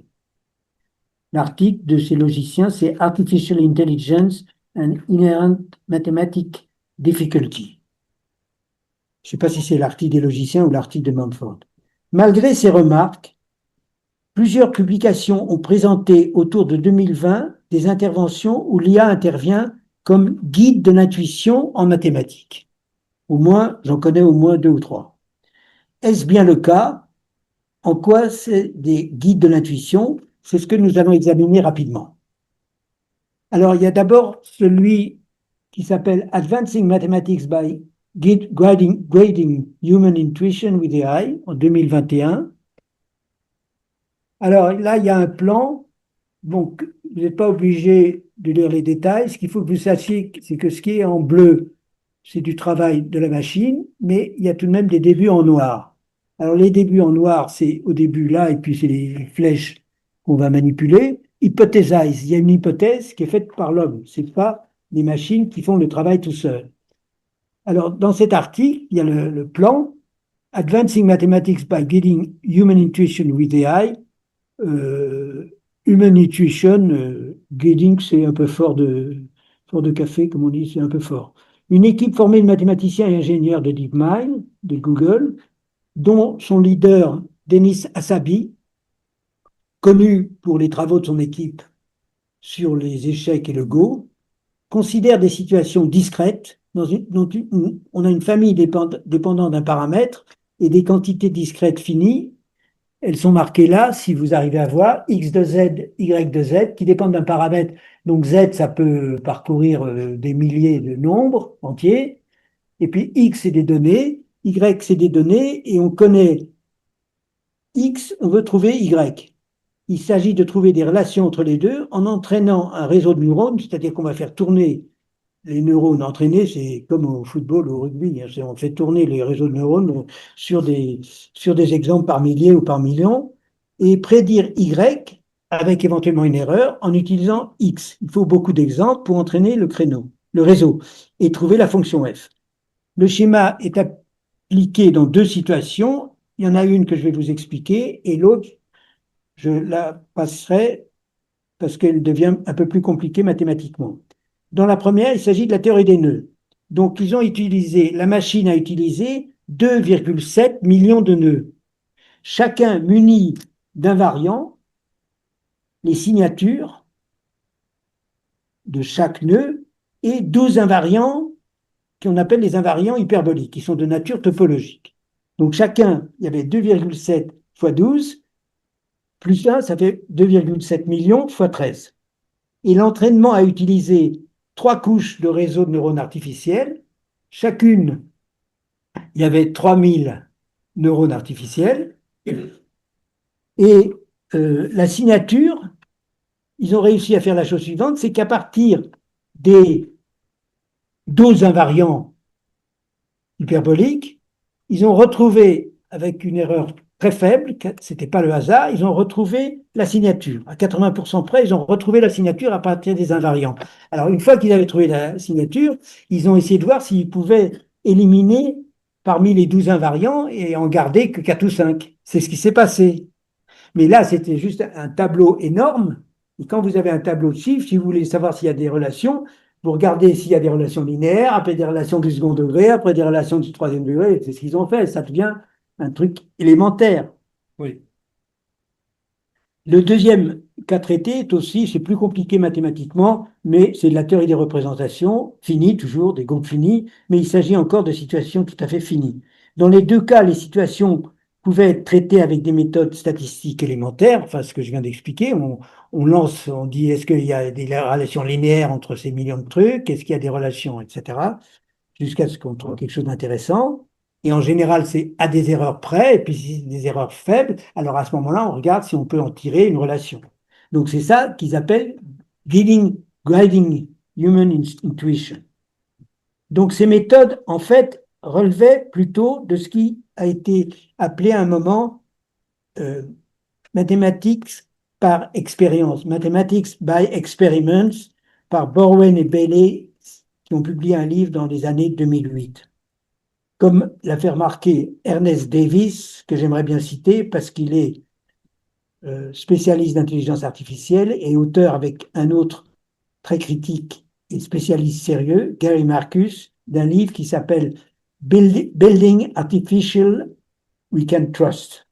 L'article de ces logiciens, c'est Artificial Intelligence and Inherent Mathematic Difficulty. Je ne sais pas si c'est l'article des logiciens ou l'article de Mumford. Malgré ces remarques, plusieurs publications ont présenté autour de 2020 des interventions où l'IA intervient comme guide de l'intuition en mathématiques. Au moins, j'en connais au moins 2 ou 3. Est-ce bien le cas? En quoi c'est des guides de l'intuition? C'est ce que nous allons examiner rapidement. Alors, il y a d'abord celui qui s'appelle Advancing Mathematics by Grading Human Intuition with AI en 2021. Alors là, il y a un plan. Donc, vous n'êtes pas obligé de lire les détails. Ce qu'il faut que vous sachiez, c'est que ce qui est en bleu, c'est du travail de la machine, mais il y a tout de même des débuts en noir. Alors, les débuts en noir, c'est au début là, et puis c'est les flèches qu'on va manipuler. Hypothesize, il y a une hypothèse qui est faite par l'homme. Ce n'est pas les machines qui font le travail tout seul. Alors, dans cet article, il y a le plan Advancing Mathematics by Getting Human Intuition with AI. Human Intuition, Guiding, c'est un peu fort de café, comme on dit, c'est un peu fort. Une équipe formée de mathématiciens et ingénieurs de DeepMind, de Google, dont son leader, Denis Hassabis, connu pour les travaux de son équipe sur les échecs et le Go, considère des situations discrètes dont on a une famille dépendant d'un paramètre et des quantités discrètes finies. Elles sont marquées là, si vous arrivez à voir, x de z, y de z, qui dépendent d'un paramètre. Donc z, ça peut parcourir des milliers de nombres entiers. Et puis x, c'est des données, y, c'est des données, et on connaît x, on veut trouver y. Il s'agit de trouver des relations entre les deux en entraînant un réseau de neurones, c'est-à-dire qu'on va faire tourner les neurones entraînés, c'est comme au football, au rugby, on fait tourner les réseaux de neurones sur des exemples par milliers ou par millions, et prédire Y avec éventuellement une erreur en utilisant X. Il faut beaucoup d'exemples pour entraîner le réseau, et trouver la fonction F. Le schéma est appliqué dans 2 situations. Il y en a une que je vais vous expliquer, et l'autre, je la passerai parce qu'elle devient un peu plus compliquée mathématiquement. Dans la première, il s'agit de la théorie des nœuds. Donc, la machine a utilisé 2,7 millions de nœuds. Chacun muni d'invariants, les signatures de chaque nœud, et 12 invariants qu'on appelle les invariants hyperboliques, qui sont de nature topologique. Donc, chacun, il y avait 2,7 fois 12, plus 1, ça fait 2,7 millions fois 13. Et l'entraînement a utilisé 3 couches de réseau de neurones artificiels. Chacune, il y avait 3000 neurones artificiels. Et la signature, ils ont réussi à faire la chose suivante, c'est qu'à partir des 12 invariants hyperboliques, ils ont retrouvé, avec une erreur très faible, ce n'était pas le hasard, ils ont retrouvé la signature. À 80% près, ils ont retrouvé la signature à partir des invariants. Alors, une fois qu'ils avaient trouvé la signature, ils ont essayé de voir s'ils pouvaient éliminer parmi les 12 invariants et en garder que 4 ou 5. C'est ce qui s'est passé. Mais là, c'était juste un tableau énorme Et quand vous avez un tableau de chiffres, si vous voulez savoir s'il y a des relations, vous regardez s'il y a des relations linéaires, après des relations du second degré, après des relations du troisième degré. C'est ce qu'ils ont fait. Ça devient un truc élémentaire. Oui. Le deuxième cas traité est aussi, c'est plus compliqué mathématiquement, mais c'est de la théorie des représentations, finie toujours, des groupes finis, mais il s'agit encore de situations tout à fait finies. Dans les deux cas, les situations pouvaient être traitées avec des méthodes statistiques élémentaires, enfin ce que je viens d'expliquer, on lance, on dit est-ce qu'il y a des relations linéaires entre ces millions de trucs, est-ce qu'il y a des relations, etc., jusqu'à ce qu'on trouve quelque chose d'intéressant. Et en général, c'est à des erreurs près, et puis si c'est des erreurs faibles, alors à ce moment-là, on regarde si on peut en tirer une relation. Donc c'est ça qu'ils appellent guiding human intuition. Donc ces méthodes, en fait, relevaient plutôt de ce qui a été appelé à un moment mathematics par expérience, mathematics by experiments, par Borwen et Bailey, qui ont publié un livre dans les années 2008. Comme l'a fait remarquer Ernest Davis, que j'aimerais bien citer parce qu'il est spécialiste d'intelligence artificielle et auteur avec un autre très critique et spécialiste sérieux, Gary Marcus, d'un livre qui s'appelle Building Artificial We Can Trust.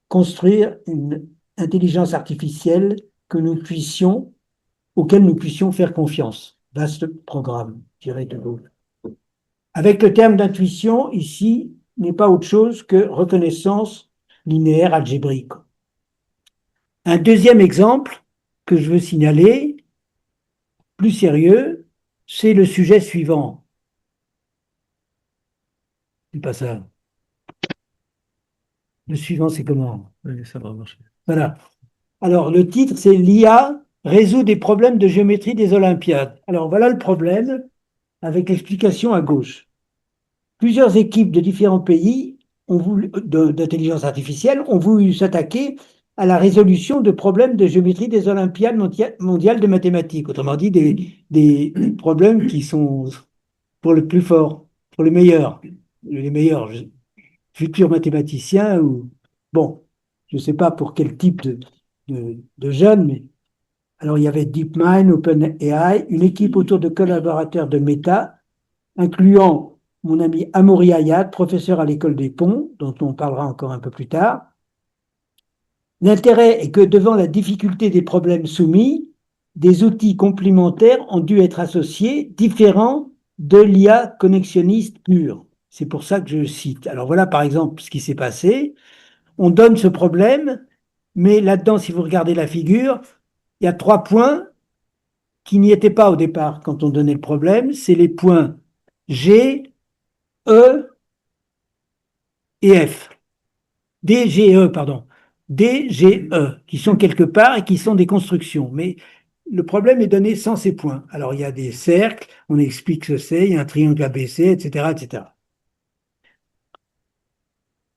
Construire une intelligence artificielle auquel nous puissions faire confiance. Vaste programme, tiré de gauche. Avec le terme d'intuition, ici, n'est pas autre chose que reconnaissance linéaire algébrique. Un deuxième exemple que je veux signaler, plus sérieux, c'est le sujet suivant. C'est pas ça. Le suivant, c'est comment? Oui, ça va marcher. Voilà. Alors, le titre, c'est l'IA résout des problèmes de géométrie des Olympiades. Alors, voilà le problème avec l'explication à gauche. Plusieurs équipes de différents pays d'intelligence artificielle ont voulu s'attaquer à la résolution de problèmes de géométrie des Olympiades mondiales de mathématiques. Autrement dit, des problèmes qui sont pour le plus fort, pour les meilleurs futurs mathématiciens ou, bon, je ne sais pas pour quel type de jeunes, mais alors il y avait DeepMind, OpenAI, une équipe autour de collaborateurs de Meta, incluant mon ami Amaury Ayad, professeur à l'école des ponts, dont on parlera encore un peu plus tard. L'intérêt est que devant la difficulté des problèmes soumis, des outils complémentaires ont dû être associés, différents de l'IA connexionniste pure. C'est pour ça que je cite. Alors voilà par exemple ce qui s'est passé. On donne ce problème, mais là-dedans, si vous regardez la figure, il y a 3 points qui n'y étaient pas au départ quand on donnait le problème. C'est les points G, E et F. D, G, E, pardon. D, G, E, qui sont quelque part et qui sont des constructions. Mais le problème est donné sans ces points. Alors, il y a des cercles, on explique ce que c'est, il y a un triangle ABC, etc., etc.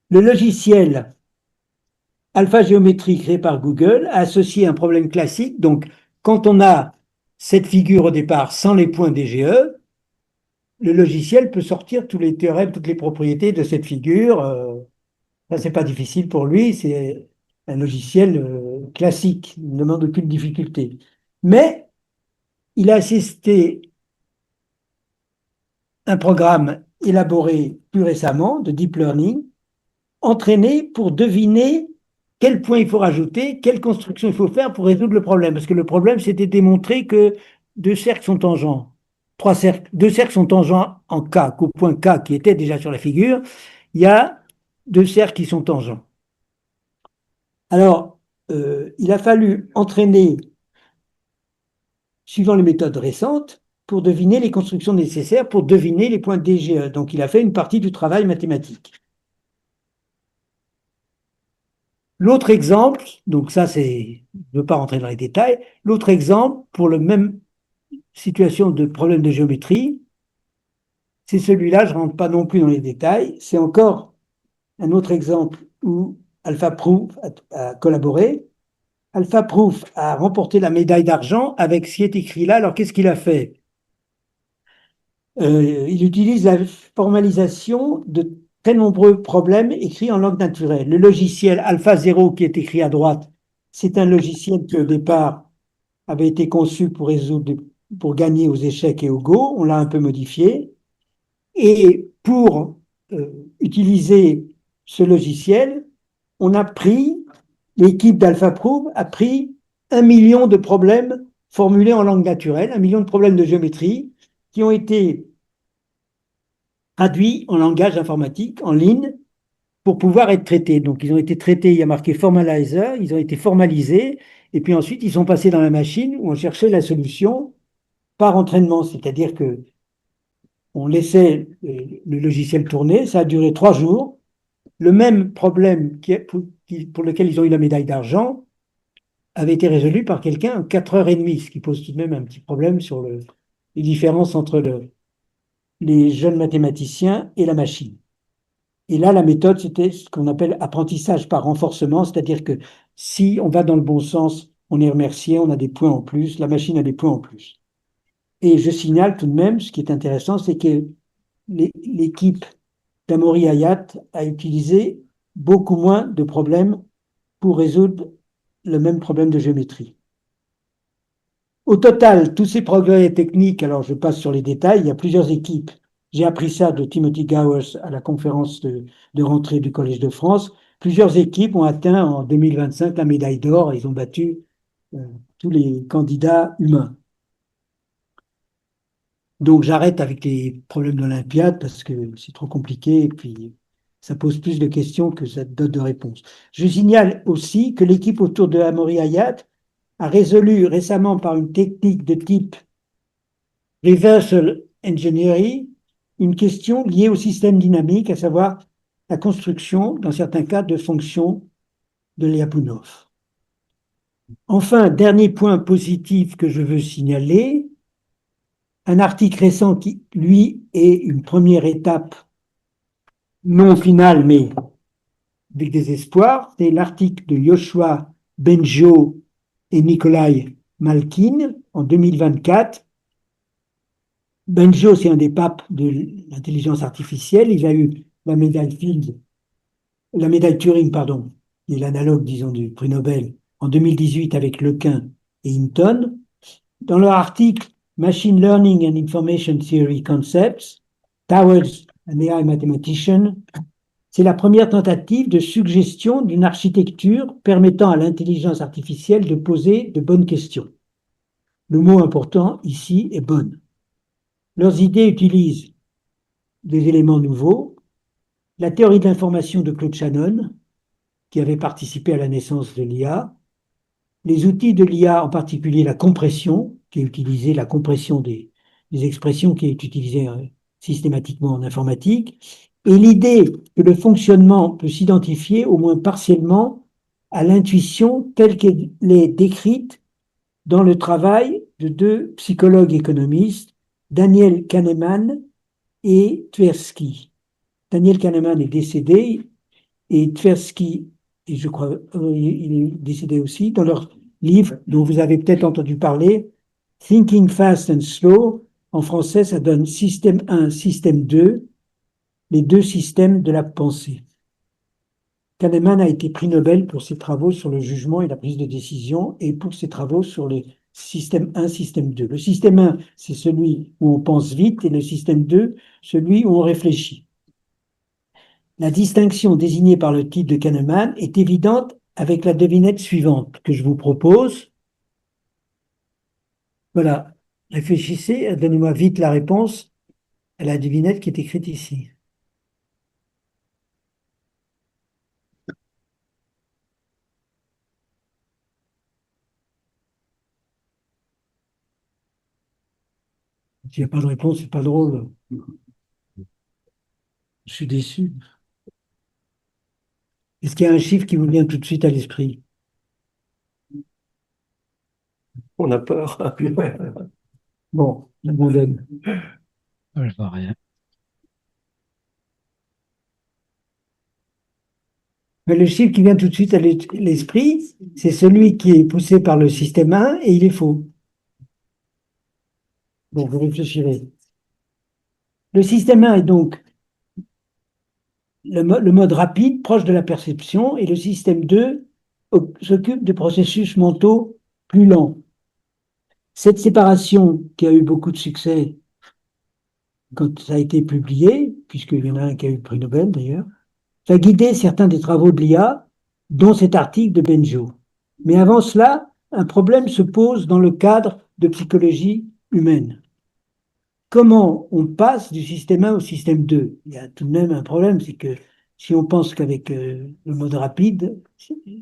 Le logiciel AlphaGéométrie créé par Google a associé un problème classique. Donc, quand on a cette figure au départ sans les points DGE, le logiciel peut sortir tous les théorèmes, toutes les propriétés de cette figure. Ça, c'est pas difficile pour lui, c'est un logiciel classique, il ne demande aucune difficulté. Mais il a assisté un programme élaboré plus récemment de deep learning, entraîné pour deviner quel point il faut rajouter, quelle construction il faut faire pour résoudre le problème. Parce que le problème, c'était démontrer que 2 cercles sont tangents. 2 cercles sont tangents en K, qu'au point K qui était déjà sur la figure, il y a 2 cercles qui sont tangents. Alors, il a fallu entraîner, suivant les méthodes récentes, pour deviner les constructions nécessaires, pour deviner les points DGE. Donc, il a fait une partie du travail mathématique. L'autre exemple, donc ça c'est, je ne veux pas rentrer dans les détails, l'autre exemple, pour la même situation de problème de géométrie, c'est celui-là, je ne rentre pas non plus dans les détails, c'est encore un autre exemple où AlphaProof a collaboré. AlphaProof a remporté la médaille d'argent avec ce qui est écrit là. Alors qu'est-ce qu'il a fait? Il utilise la formalisation de très nombreux problèmes écrits en langue naturelle. Le logiciel AlphaZero qui est écrit à droite, c'est un logiciel qui au départ avait été conçu pour gagner aux échecs et au Go. On l'a un peu modifié. Et pour utiliser ce logiciel, l'équipe d'AlphaProof a pris 1 million de problèmes formulés en langue naturelle, 1 million de problèmes de géométrie qui ont été traduits en langage informatique, en ligne, pour pouvoir être traités. Donc, ils ont été traités, il y a marqué formalizer, ils ont été formalisés, et puis ensuite, ils sont passés dans la machine où on cherchait la solution par entraînement, c'est-à-dire que on laissait le logiciel tourner, ça a duré 3 jours. Le même problème pour lequel ils ont eu la médaille d'argent avait été résolu par quelqu'un en 4 heures et demie, ce qui pose tout de même un petit problème sur les différences entre les jeunes mathématiciens et la machine. Et là, la méthode, c'était ce qu'on appelle apprentissage par renforcement, c'est-à-dire que si on va dans le bon sens, on est remercié, on a des points en plus, la machine a des points en plus. Et je signale tout de même, ce qui est intéressant, c'est que l'équipe d'Amaury Hayat a utilisé beaucoup moins de problèmes pour résoudre le même problème de géométrie. Au total, tous ces progrès techniques, alors je passe sur les détails, il y a plusieurs équipes. J'ai appris ça de Timothy Gowers à la conférence de rentrée du Collège de France. Plusieurs équipes ont atteint en 2025 la médaille d'or. Ils ont battu tous les candidats humains. Donc j'arrête avec les problèmes d'Olympiade parce que c'est trop compliqué et puis ça pose plus de questions que ça donne de réponses. Je signale aussi que l'équipe autour de Amaury Hayat a résolu récemment par une technique de type reversal engineering une question liée au système dynamique, à savoir la construction, dans certains cas, de fonctions de Lyapunov. Enfin, dernier point positif que je veux signaler, un article récent qui, lui, est une première étape, non finale, mais avec des espoirs, c'est l'article de Yoshua Benjo et Nikolai Malkin en 2024. Benjo, c'est un des papes de l'intelligence artificielle. Il a eu la médaille Turing, pardon, qui est l'analogue, disons, du prix Nobel en 2018 avec Lequin et Hinton. Dans leur article Machine Learning and Information Theory Concepts Towards an AI Mathematician, c'est la première tentative de suggestion d'une architecture permettant à l'intelligence artificielle de poser de bonnes questions. Le mot important ici est bonne. Leurs idées utilisent des éléments nouveaux, la théorie de l'information de Claude Shannon, qui avait participé à la naissance de l'IA, les outils de l'IA, en particulier la compression, qui est utilisée, la compression des expressions qui est utilisée systématiquement en informatique, et l'idée que le fonctionnement peut s'identifier, au moins partiellement, à l'intuition telle qu'elle est décrite dans le travail de 2 psychologues économistes, Daniel Kahneman et Tversky. Daniel Kahneman est décédé et Tversky, et je crois, il est décédé aussi, dans leur livre dont vous avez peut-être entendu parler, Thinking Fast and Slow, en français ça donne Système 1, Système 2, les 2 systèmes de la pensée. Kahneman a été prix Nobel pour ses travaux sur le jugement et la prise de décision et pour ses travaux sur le système 1, système 2. Le système 1, c'est celui où on pense vite et le système 2, celui où on réfléchit. La distinction désignée par le titre de Kahneman est évidente avec la devinette suivante que je vous propose. Voilà, réfléchissez, donnez-moi vite la réponse à la devinette qui est écrite ici. S'il n'y a pas de réponse, c'est pas drôle. Je suis déçu. Est-ce qu'il y a un chiffre qui vous vient tout de suite à l'esprit? On a peur. Bon, la mondaine. Je vois rien. Mais le chiffre qui vient tout de suite à l'esprit, c'est celui qui est poussé par le système 1 et il est faux. Bon, vous réfléchirez. Le système 1 est donc le mode rapide, proche de la perception, et le système 2 s'occupe de processus mentaux plus lents. Cette séparation qui a eu beaucoup de succès quand ça a été publié, puisqu'il y en a un qui a eu le prix Nobel d'ailleurs, va guider certains des travaux de l'IA, dont cet article de Benjo. Mais avant cela, un problème se pose dans le cadre de psychologie humaine. Comment on passe du système 1 au système 2? Il y a tout de même un problème, c'est que si on pense qu'avec le mode rapide,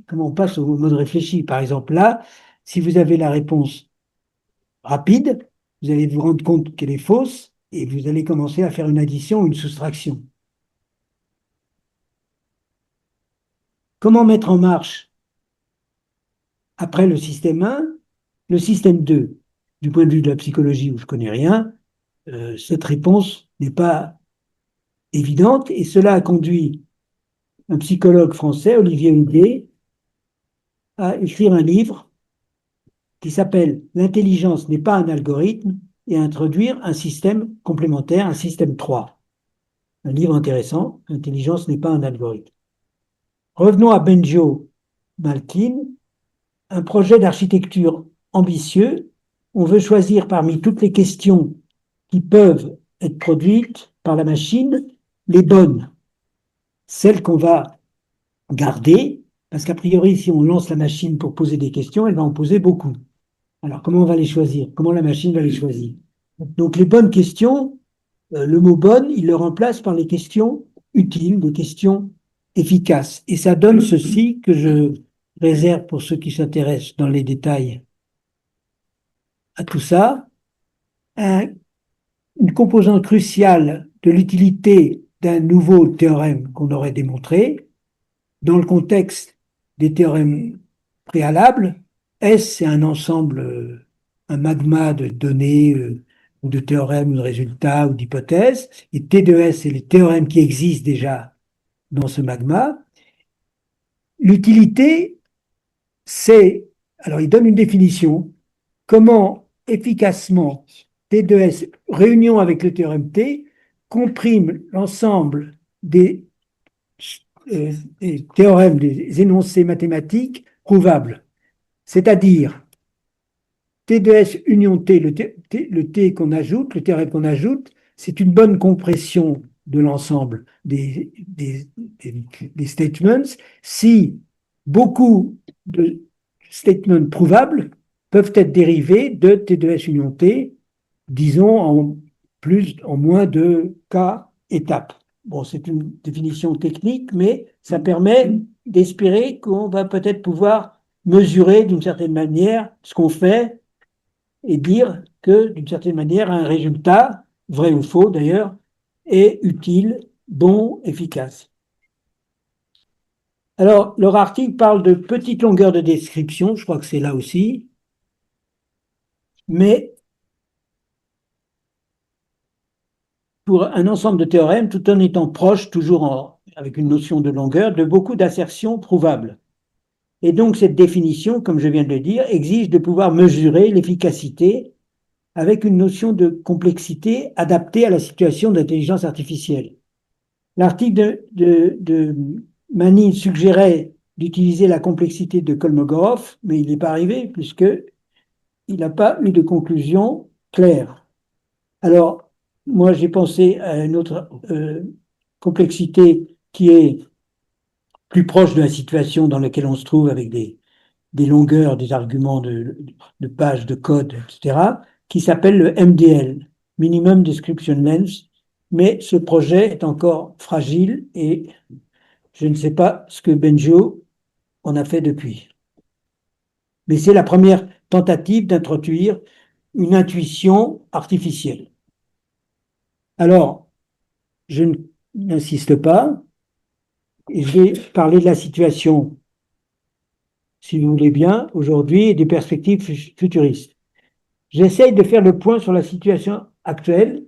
comment on passe au mode réfléchi? Par exemple, là, si vous avez la réponse rapide, vous allez vous rendre compte qu'elle est fausse et vous allez commencer à faire une addition ou une soustraction. Comment mettre en marche, après le système 1, le système 2? Du point de vue de la psychologie où je ne connais rien, cette réponse n'est pas évidente et cela a conduit un psychologue français, Olivier Huguet, à écrire un livre qui s'appelle L'intelligence n'est pas un algorithme et à introduire un système complémentaire, un système 3. Un livre intéressant, L'intelligence n'est pas un algorithme. Revenons à Benjo Malkin, un projet d'architecture ambitieux. On veut choisir parmi toutes les questions qui peuvent être produites par la machine les bonnes, celles qu'on va garder, parce qu'a priori, si on lance la machine pour poser des questions, elle va en poser beaucoup. Alors, comment on va les choisir? Comment la machine va les choisir? Donc, les bonnes questions, le mot bonne, il le remplace par les questions utiles, les questions efficaces. Et ça donne ceci que je réserve pour ceux qui s'intéressent dans les détails à tout ça, une composante cruciale de l'utilité d'un nouveau théorème qu'on aurait démontré dans le contexte des théorèmes préalables. S, c'est un ensemble, un magma de données, ou de théorèmes, ou de résultats, ou d'hypothèses. Et T de S, c'est les théorèmes qui existent déjà dans ce magma. L'utilité, c'est, alors il donne une définition, comment efficacement T de S, réunion avec le théorème T, comprime l'ensemble des théorèmes, des énoncés mathématiques prouvables. C'est-à-dire T de S union T, le T qu'on ajoute, le théorème qu'on ajoute, c'est une bonne compression de l'ensemble des statements si beaucoup de statements prouvables peuvent être dérivés de T de S union T, disons en moins de K étapes. Bon, c'est une définition technique, mais ça permet d'espérer qu'on va peut-être pouvoir mesurer d'une certaine manière ce qu'on fait et dire que d'une certaine manière un résultat, vrai ou faux d'ailleurs, est utile, bon, efficace. Alors, leur article parle de petites longueurs de description, je crois que c'est là aussi, mais pour un ensemble de théorèmes, tout en étant proche, toujours avec une notion de longueur, de beaucoup d'assertions prouvables. Et donc, cette définition, comme je viens de le dire, exige de pouvoir mesurer l'efficacité avec une notion de complexité adaptée à la situation d'intelligence artificielle. L'article de Manin suggérait d'utiliser la complexité de Kolmogorov, mais il n'est pas arrivé puisqu'il n'a pas eu de conclusion claire. Alors, moi, j'ai pensé à une autre complexité qui est plus proche de la situation dans laquelle on se trouve avec des longueurs, des arguments de pages de code, etc., qui s'appelle le MDL, Minimum Description Length, mais ce projet est encore fragile et je ne sais pas ce que Benjo en a fait depuis. Mais c'est la première tentative d'introduire une intuition artificielle. Alors, je n'insiste pas et je vais parler de la situation, si vous voulez bien, aujourd'hui et des perspectives futuristes. J'essaye de faire le point sur la situation actuelle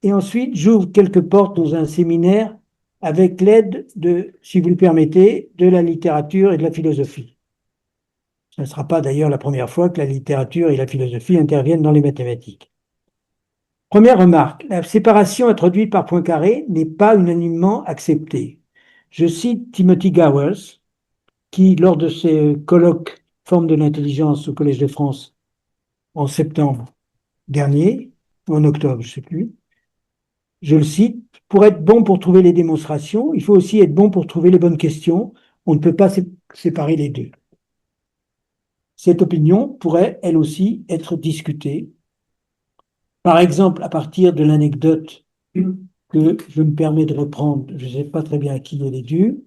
et ensuite j'ouvre quelques portes dans un séminaire avec l'aide de, si vous le permettez, de la littérature et de la philosophie. Ce ne sera pas d'ailleurs la première fois que la littérature et la philosophie interviennent dans les mathématiques. Première remarque, la séparation introduite par Poincaré n'est pas unanimement acceptée. Je cite Timothy Gowers, qui, lors de ses colloques Formes de l'intelligence au Collège de France en septembre dernier, ou en octobre, je ne sais plus. Je le cite, pour être bon pour trouver les démonstrations, il faut aussi être bon pour trouver les bonnes questions. On ne peut pas séparer les deux. Cette opinion pourrait, elle aussi, être discutée. Par exemple, à partir de l'anecdote que je me permets de reprendre, je ne sais pas très bien à qui elle est due,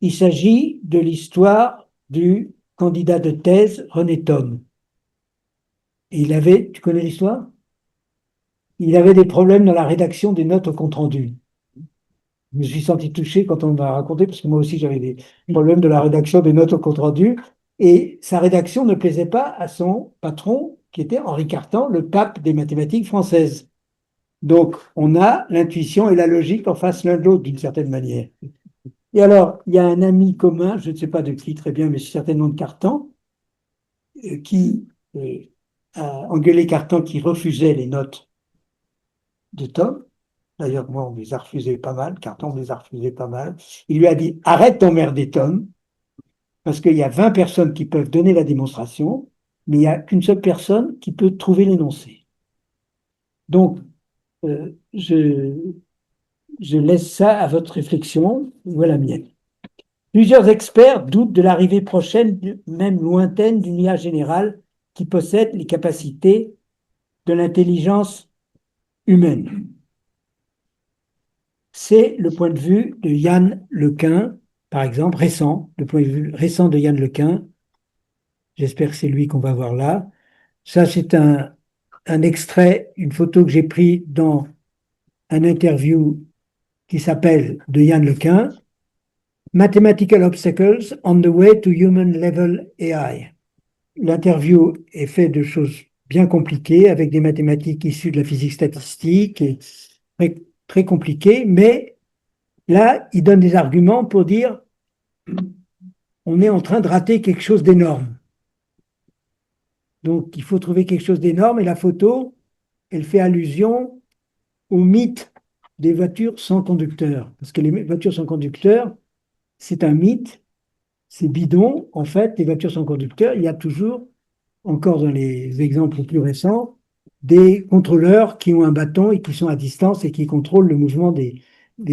il s'agit de l'histoire du candidat de thèse René Thom. Et tu connais l'histoire? Il avait des problèmes dans la rédaction des notes au compte-rendu. Je me suis senti touché quand on m'a raconté, parce que moi aussi j'avais des problèmes de la rédaction des notes au compte-rendu. Et sa rédaction ne plaisait pas à son patron, qui était Henri Cartan, le pape des mathématiques françaises. Donc, on a l'intuition et la logique en face l'un de l'autre, d'une certaine manière. Et alors, il y a un ami commun, je ne sais pas de qui très bien, mais certainement de Cartan, qui a engueulé Cartan qui refusait les notes de Tom. D'ailleurs, moi, on me les a refusées pas mal. Carton me les a refusées pas mal. Il lui a dit, arrête d'emmerder Tom, parce qu'il y a 20 personnes qui peuvent donner la démonstration, mais il n'y a qu'une seule personne qui peut trouver l'énoncé. Donc, je laisse ça à votre réflexion, ou à la mienne. Plusieurs experts doutent de l'arrivée prochaine, même lointaine, d'une IA générale qui possède les capacités de l'intelligence humaine. C'est le point de vue de Yann Lequin, par exemple, récent, le point de vue récent de Yann Lequin. J'espère que c'est lui qu'on va voir là. Ça, c'est un extrait, une photo que j'ai prise dans un interview qui s'appelle de Yann Lequin, Mathematical Obstacles on the Way to Human Level AI. L'interview est faite de choses bien compliquées, avec des mathématiques issues de la physique statistique, et très, très compliquées, mais là, il donne des arguments pour dire on est en train de rater quelque chose d'énorme. Donc, il faut trouver quelque chose d'énorme, et la photo, elle fait allusion au mythe des voitures sans conducteur. Parce que les voitures sans conducteur, c'est un mythe, c'est bidon. En fait, les voitures sans conducteur, il y a toujours, encore dans les exemples les plus récents, des contrôleurs qui ont un bâton et qui sont à distance et qui contrôlent le mouvement des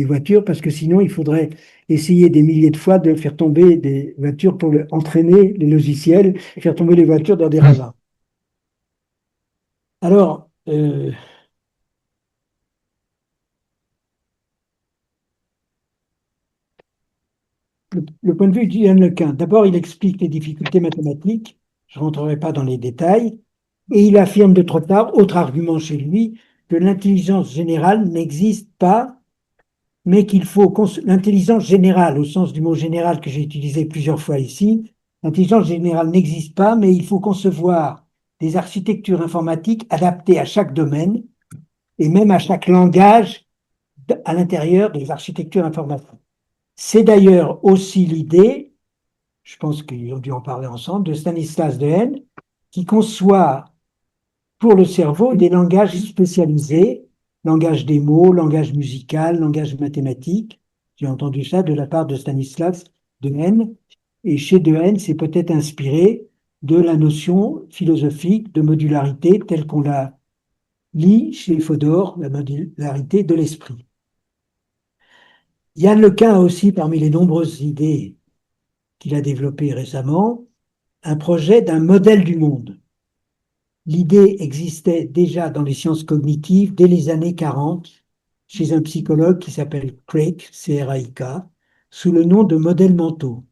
voitures, parce que sinon, il faudrait essayer des milliers de fois de faire tomber des voitures pour entraîner les logiciels et faire tomber les voitures dans des ravins. Alors, le point de vue d'Yann Lequin, d'abord, il explique les difficultés mathématiques, je ne rentrerai pas dans les détails, et il affirme de trop tard, autre argument chez lui, que l'intelligence générale n'existe pas, mais qu'il faut l'intelligence générale, au sens du mot général que j'ai utilisé plusieurs fois ici, l'intelligence générale n'existe pas, mais il faut concevoir des architectures informatiques adaptées à chaque domaine et même à chaque langage à l'intérieur des architectures informatiques. C'est d'ailleurs aussi l'idée, je pense qu'ils ont dû en parler ensemble, de Stanislas Dehaene, qui conçoit pour le cerveau des langages spécialisés, langage des mots, langage musical, langage mathématique. J'ai entendu ça de la part de Stanislas Dehaene. Et chez Dehaene, c'est peut-être inspiré de la notion philosophique de modularité telle qu'on la lit chez Fodor, la modularité de l'esprit. Yann Lequin a aussi, parmi les nombreuses idées qu'il a développées récemment, un projet d'un modèle du monde. L'idée existait déjà dans les sciences cognitives dès les années 40 chez un psychologue qui s'appelle Craik, C-R-A-I-K, sous le nom de modèles mentaux.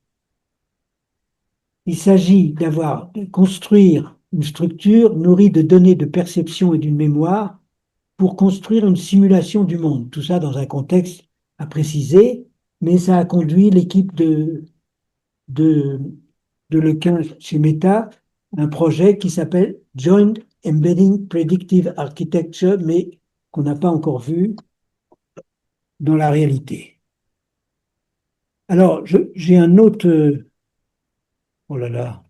Il s'agit de construire une structure nourrie de données de perception et d'une mémoire pour construire une simulation du monde. Tout ça dans un contexte à préciser, mais ça a conduit l'équipe de Lequin chez Meta un projet qui s'appelle Joint Embedding Predictive Architecture, mais qu'on n'a pas encore vu dans la réalité. Alors, j'ai un autre... oh là là.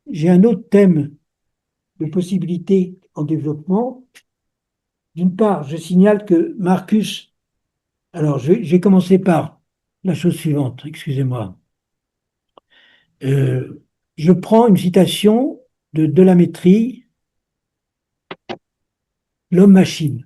J'ai un autre thème de possibilités en développement. D'une part, je signale que Marcus... Alors, je vais commencer par la chose suivante, excusez-moi. Je prends une citation de Delamétrie, L'homme-machine.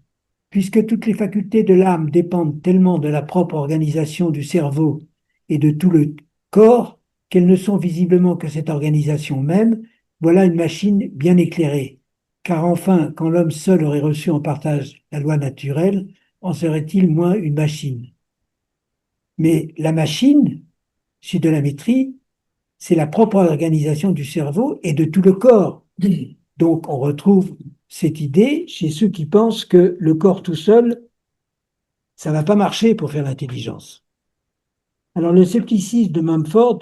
Puisque toutes les facultés de l'âme dépendent tellement de la propre organisation du cerveau et de tout le corps qu'elles ne sont visiblement que cette organisation même, voilà une machine bien éclairée. Car enfin, quand l'homme seul aurait reçu en partage la loi naturelle, en serait-il moins une machine? Mais la machine, chez Delamétrie, c'est la propre organisation du cerveau et de tout le corps. Donc on retrouve cette idée chez ceux qui pensent que le corps tout seul, ça ne va pas marcher pour faire l'intelligence. Alors le scepticisme de Mumford,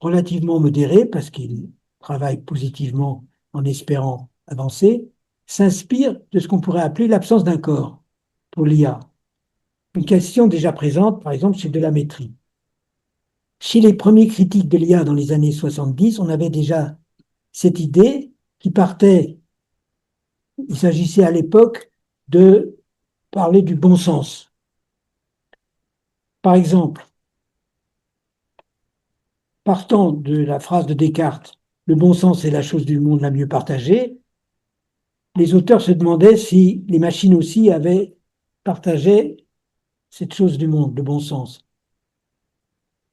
relativement modéré, parce qu'il travaille positivement en espérant avancer, s'inspire de ce qu'on pourrait appeler l'absence d'un corps pour l'IA. Une question déjà présente, par exemple, chez Delamétrie. Chez les premiers critiques de l'IA dans les années 70, on avait déjà cette idée qui partait, il s'agissait à l'époque de parler du bon sens. Par exemple, partant de la phrase de Descartes, le bon sens est la chose du monde la mieux partagée, les auteurs se demandaient si les machines aussi avaient partagé cette chose du monde, le bon sens.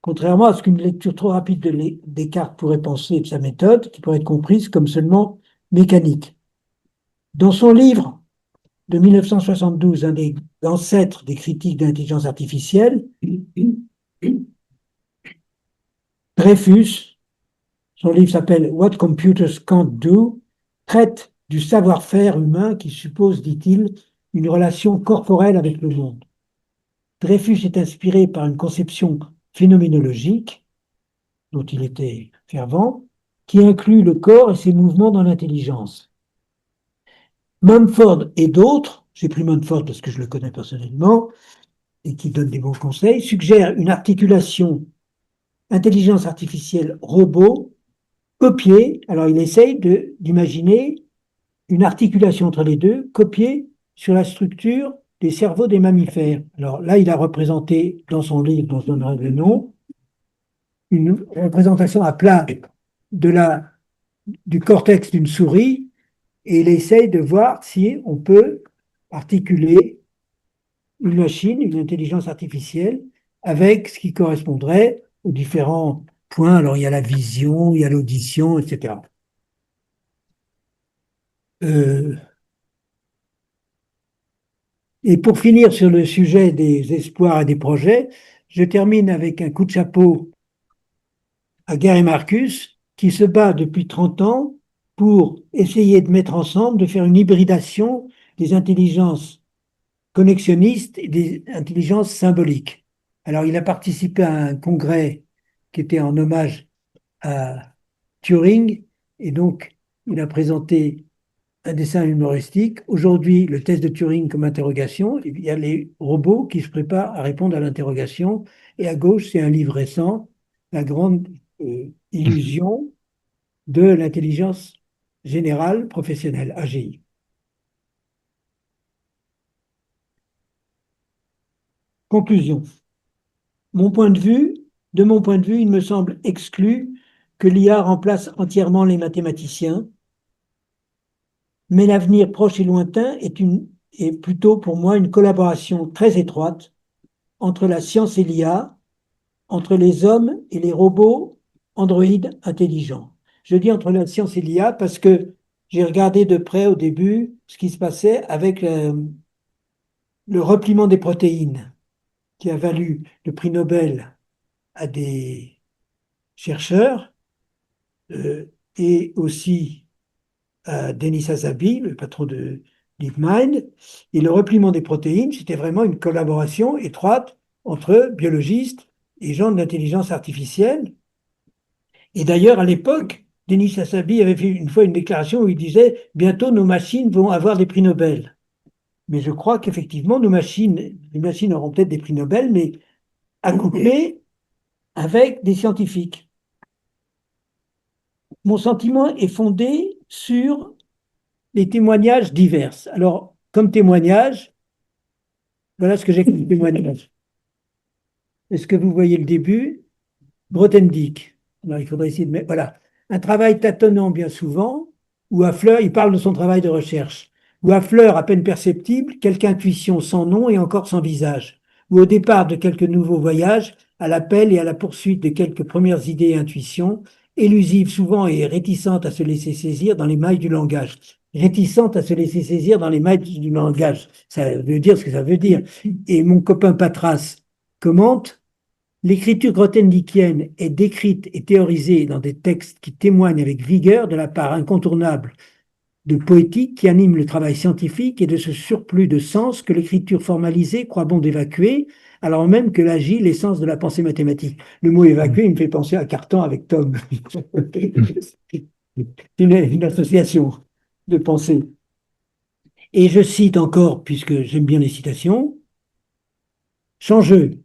Contrairement à ce qu'une lecture trop rapide de Descartes pourrait penser de sa méthode, qui pourrait être comprise comme seulement mécanique. Dans son livre de 1972, un des ancêtres des critiques d'intelligence artificielle, Dreyfus, son livre s'appelle What Computers Can't Do, traite du savoir-faire humain qui suppose, dit-il, une relation corporelle avec le monde. Dreyfus est inspiré par une conception phénoménologique, dont il était fervent, qui inclut le corps et ses mouvements dans l'intelligence. Mumford et d'autres, j'ai pris Mumford parce que je le connais personnellement et qui donne des bons conseils, suggèrent une articulation intelligence artificielle robot copiée. Alors il essaye d'imaginer une articulation entre les deux, copiée sur la structure des cerveaux des mammifères. Alors là, il a représenté dans son livre, dont je donnerai le nom, une représentation à plat du cortex d'une souris et il essaye de voir si on peut articuler une machine, une intelligence artificielle, avec ce qui correspondrait aux différents points. Alors, il y a la vision, il y a l'audition, etc. Et pour finir sur le sujet des espoirs et des projets, je termine avec un coup de chapeau à Gary Marcus, qui se bat depuis 30 ans pour essayer de mettre ensemble, de faire une hybridation des intelligences connexionnistes et des intelligences symboliques. Alors, il a participé à un congrès qui était en hommage à Turing, et donc il a présenté un dessin humoristique. Aujourd'hui, le test de Turing comme interrogation, il y a les robots qui se préparent à répondre à l'interrogation, et à gauche, c'est un livre récent, La grande illusion de l'intelligence générale professionnelle, AGI. Conclusion. De mon point de vue, il me semble exclu que l'IA remplace entièrement les mathématiciens, mais l'avenir proche et lointain est plutôt pour moi une collaboration très étroite entre la science et l'IA, entre les hommes et les robots androïdes intelligents. Je dis entre la science et l'IA parce que j'ai regardé de près au début ce qui se passait avec le repliement des protéines qui a valu le prix Nobel à des chercheurs et aussi à Denis Hassabis, le patron de DeepMind. Et le repliement des protéines, c'était vraiment une collaboration étroite entre biologistes et gens de l'intelligence artificielle. Et d'ailleurs, à l'époque, Denis Hassabis avait fait une fois une déclaration où il disait bientôt nos machines vont avoir des prix Nobel. Mais je crois qu'effectivement, les machines auront peut-être des prix Nobel, mais accouplés avec des scientifiques. Mon sentiment est fondé sur les témoignages divers. Alors, comme témoignage, voilà ce que j'ai comme témoignage. Est-ce que vous voyez le début? Grothendieck. Alors, il faudrait essayer de mettre. Voilà. un travail tâtonnant bien souvent, ou à fleur, il parle de son travail de recherche, ou à fleur à peine perceptible, quelque intuition sans nom et encore sans visage, ou au départ de quelques nouveaux voyages, à l'appel et à la poursuite de quelques premières idées et intuitions, élusives souvent et réticentes à se laisser saisir dans les mailles du langage. Réticentes à se laisser saisir dans les mailles du langage, ça veut dire ce que ça veut dire. Et mon copain Patras commente: l'écriture grothendieck'ienne est décrite et théorisée dans des textes qui témoignent avec vigueur de la part incontournable de poétique qui anime le travail scientifique et de ce surplus de sens que l'écriture formalisée croit bon d'évacuer, alors même que l'agit l'essence de la pensée mathématique. Le mot évacuer, il me fait penser à Cartan avec Tom. Une association de pensée. Et je cite encore, puisque j'aime bien les citations, Changeux,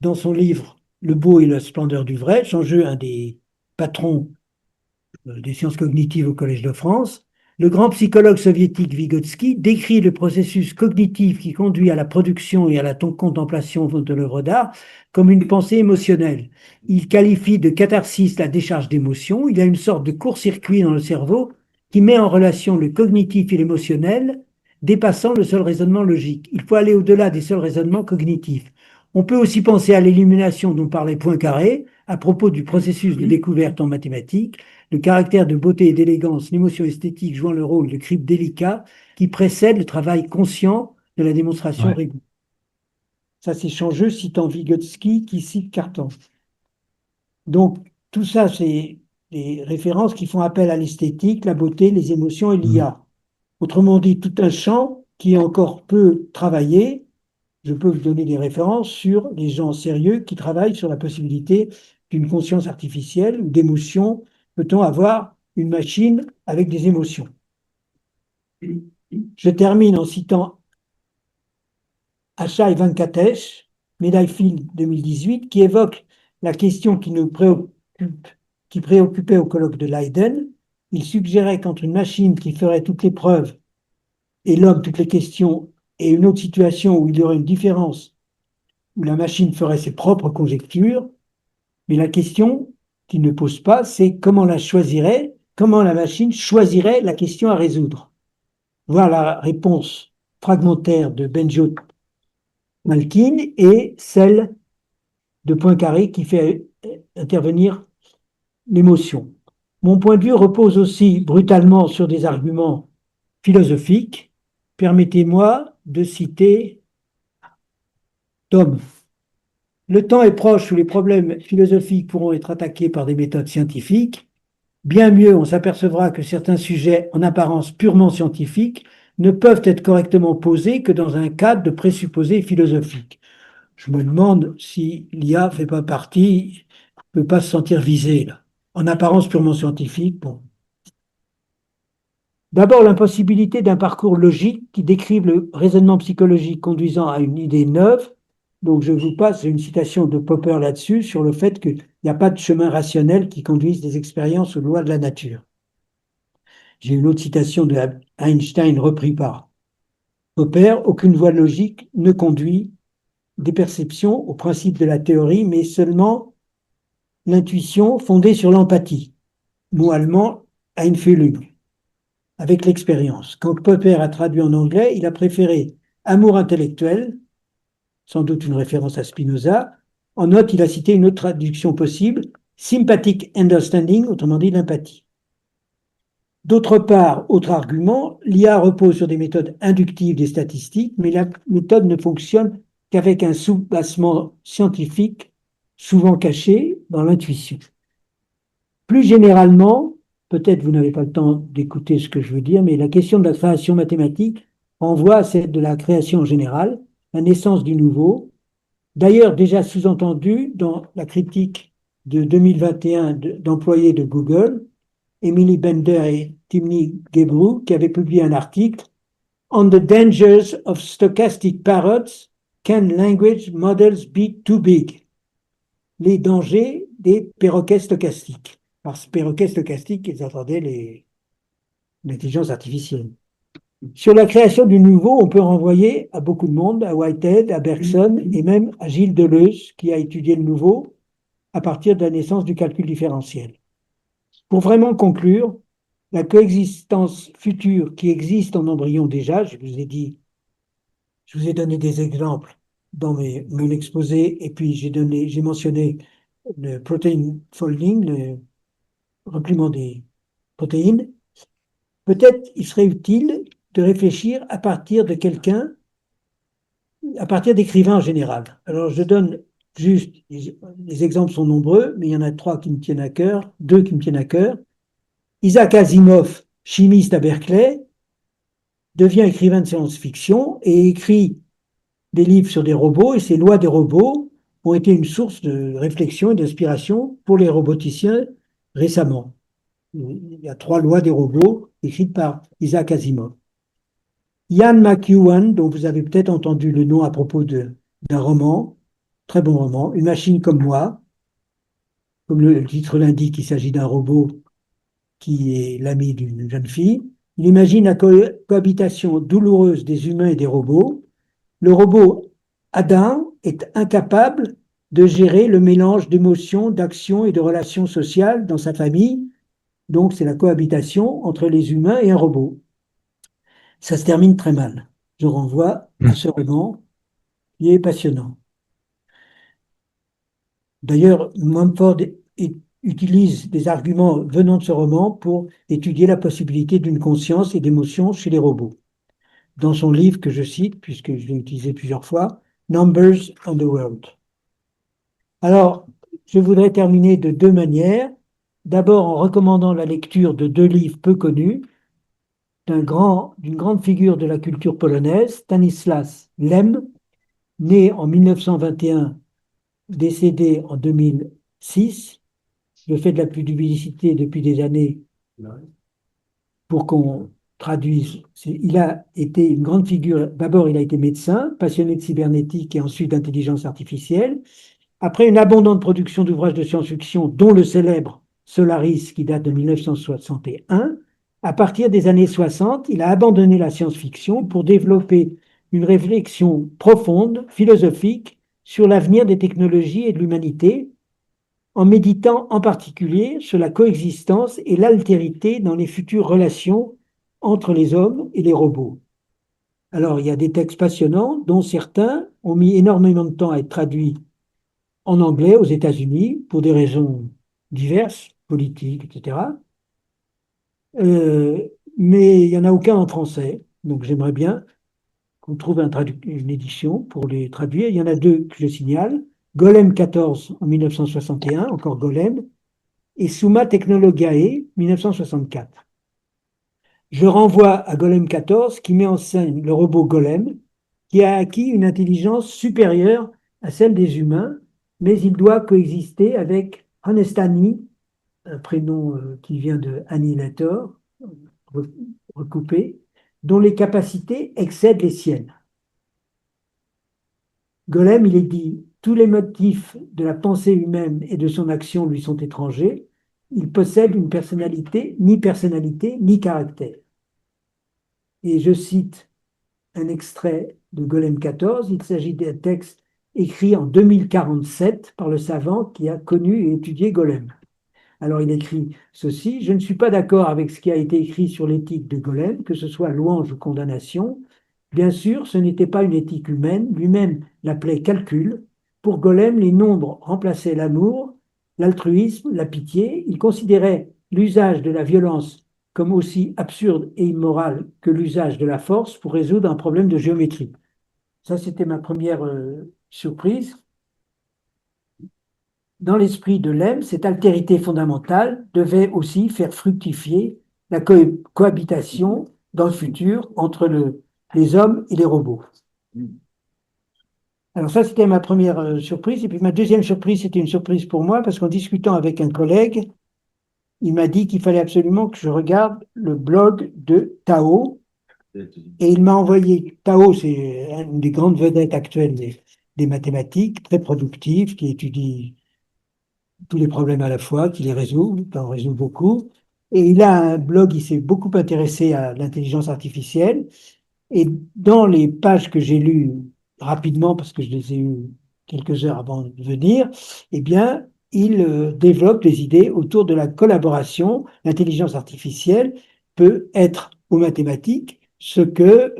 dans son livre Le beau et la splendeur du vrai, Changeux, un des patrons des sciences cognitives au Collège de France, le grand psychologue soviétique Vygotsky décrit le processus cognitif qui conduit à la production et à la contemplation de l'œuvre d'art comme une pensée émotionnelle. Il qualifie de catharsis la décharge d'émotions. Il y a une sorte de court-circuit dans le cerveau qui met en relation le cognitif et l'émotionnel, dépassant le seul raisonnement logique. Il faut aller au-delà des seuls raisonnements cognitifs. On peut aussi penser à l'illumination dont parlait Poincaré à propos du processus de découverte en mathématiques, le caractère de beauté et d'élégance, l'émotion esthétique jouant le rôle de crypte délicat qui précède le travail conscient de la démonstration Ouais. rigoureuse. Ça, c'est Changeux citant Vygotsky qui cite Cartan. Donc, tout ça, c'est des références qui font appel à l'esthétique, la beauté, les émotions et l'IA. Autrement dit, tout un champ qui est encore peu travaillé. Je peux vous donner des références sur des gens sérieux qui travaillent sur la possibilité d'une conscience artificielle ou d'émotions. Peut-on avoir une machine avec des émotions? Je termine en citant Achai Venkatesh, médaille Fields 2018, qui évoque la question qui préoccupait au colloque de Leiden. Il suggérait qu'entre une machine qui ferait toutes les preuves et l'homme toutes les questions, et une autre situation où il y aurait une différence, où la machine ferait ses propres conjectures, mais la question qu'il ne pose pas, c'est comment la machine choisirait la question à résoudre. Voir la réponse fragmentaire de Benjo Malkin et celle de Poincaré qui fait intervenir l'émotion. Mon point de vue repose aussi brutalement sur des arguments philosophiques. Permettez-moi de citer Tom. Le temps est proche où les problèmes philosophiques pourront être attaqués par des méthodes scientifiques. Bien mieux, on s'apercevra que certains sujets en apparence purement scientifiques ne peuvent être correctement posés que dans un cadre de présupposés philosophiques. Je me demande si l'IA ne fait pas partie, ne peut pas se sentir visée là. En apparence purement scientifique, bon. D'abord, l'impossibilité d'un parcours logique qui décrive le raisonnement psychologique conduisant à une idée neuve. Donc, je vous passe une citation de Popper là-dessus, sur le fait qu'il n'y a pas de chemin rationnel qui conduise des expériences aux lois de la nature. J'ai une autre citation de Einstein reprise par Popper: aucune voie logique ne conduit des perceptions au principe de la théorie, mais seulement l'intuition fondée sur l'empathie. Mot allemand, Einfühlung, avec l'expérience. Quand Popper a traduit en anglais, il a préféré amour intellectuel, sans doute une référence à Spinoza. En note, il a cité une autre traduction possible, sympathetic understanding, autrement dit l'empathie. D'autre part, autre argument, l'IA repose sur des méthodes inductives des statistiques, mais la méthode ne fonctionne qu'avec un soubassement scientifique, souvent caché dans l'intuition. Plus généralement, peut-être vous n'avez pas le temps d'écouter ce que je veux dire, mais la question de la création mathématique renvoie à celle de la création en général, la naissance du nouveau, d'ailleurs déjà sous-entendu dans la critique de 2021 d'employés de Google, Emily Bender et Timney Gebru, qui avaient publié un article On the Dangers of Stochastic Parrots, Can Language Models Be Too Big? Les dangers des perroquets stochastiques. Par perroquets stochastiques, ils entendaient l'intelligence artificielle. Sur la création du nouveau, on peut renvoyer à beaucoup de monde, à Whitehead, à Bergson et même à Gilles Deleuze, qui a étudié le nouveau à partir de la naissance du calcul différentiel. Pour vraiment conclure, la coexistence future qui existe en embryon déjà, je vous ai donné des exemples dans mon exposé, et puis j'ai mentionné le protein folding, le repliement des protéines. Peut-être il serait utile de réfléchir à partir de à partir d'écrivains en général. Alors je donne juste, les exemples sont nombreux, mais il y en a trois qui me tiennent à cœur, deux qui me tiennent à cœur. Isaac Asimov, chimiste à Berkeley, devient écrivain de science-fiction et écrit des livres sur des robots, et ces lois des robots ont été une source de réflexion et d'inspiration pour les roboticiens récemment. Il y a trois lois des robots écrites par Isaac Asimov. Ian McEwan, dont vous avez peut-être entendu le nom à propos d'un roman, très bon roman, Une machine comme moi. Comme le titre l'indique, il s'agit d'un robot qui est l'ami d'une jeune fille. Il imagine la cohabitation douloureuse des humains et des robots. Le robot Adam est incapable de gérer le mélange d'émotions, d'actions et de relations sociales dans sa famille. Donc, c'est la cohabitation entre les humains et un robot. Ça se termine très mal. Je renvoie à ce roman qui est passionnant. D'ailleurs, Mumford utilise des arguments venant de ce roman pour étudier la possibilité d'une conscience et d'émotions chez les robots. Dans son livre que je cite, puisque je l'ai utilisé plusieurs fois, Numbers on the World. Alors, je voudrais terminer de deux manières. D'abord en recommandant la lecture de deux livres peu connus d'une grande figure de la culture polonaise, Stanislas Lem, né en 1921, décédé en 2006. Je fais de la publicité depuis des années pour qu'on traduise. Il a été une grande figure. D'abord, il a été médecin, passionné de cybernétique et ensuite d'intelligence artificielle. Après une abondante production d'ouvrages de science-fiction, dont le célèbre Solaris, qui date de 1961, à partir des années 60, il a abandonné la science-fiction pour développer une réflexion profonde, philosophique, sur l'avenir des technologies et de l'humanité, en méditant en particulier sur la coexistence et l'altérité dans les futures relations entre les hommes et les robots. Alors, il y a des textes passionnants, dont certains ont mis énormément de temps à être traduits en anglais aux États-Unis pour des raisons diverses, politiques, etc. Mais il n'y en a aucun en français. Donc j'aimerais bien qu'on trouve une édition pour les traduire. Il y en a deux que je signale. Golem 14 en 1961, encore Golem, et Summa Technologiae 1964. Je renvoie à Golem 14 qui met en scène le robot Golem qui a acquis une intelligence supérieure à celle des humains, mais il doit coexister avec Honestani, un prénom qui vient de Annihilator, recoupé, dont les capacités excèdent les siennes. Golem, il est dit, tous les motifs de la pensée humaine et de son action lui sont étrangers. Il possède une personnalité, ni caractère. Et je cite un extrait de Golem 14. Il s'agit d'un texte écrit en 2047 par le savant qui a connu et étudié Golem. Alors il écrit ceci: je ne suis pas d'accord avec ce qui a été écrit sur l'éthique de Golem, que ce soit louange ou condamnation. Bien sûr, ce n'était pas une éthique humaine, lui-même l'appelait calcul. Pour Golem, les nombres remplaçaient l'amour, l'altruisme, la pitié. Il considérait l'usage de la violence comme aussi absurde et immoral que l'usage de la force pour résoudre un problème de géométrie. Ça, c'était ma première surprise. Dans l'esprit de Lem, cette altérité fondamentale devait aussi faire fructifier la cohabitation dans le futur entre les hommes et les robots. Alors ça, c'était ma première surprise. Et puis ma deuxième surprise, c'était une surprise pour moi, parce qu'en discutant avec un collègue, il m'a dit qu'il fallait absolument que je regarde le blog de Tao. Et il m'a envoyé, Tao, c'est une des grandes vedettes actuelles des mathématiques, très productive, qui étudie tous les problèmes à la fois, qui les résout, il en résout beaucoup. Et il a un blog, il s'est beaucoup intéressé à l'intelligence artificielle. Et dans les pages que j'ai lues rapidement, parce que je les ai eues quelques heures avant de venir, eh bien, il développe des idées autour de la collaboration. L'intelligence artificielle peut être aux mathématiques ce que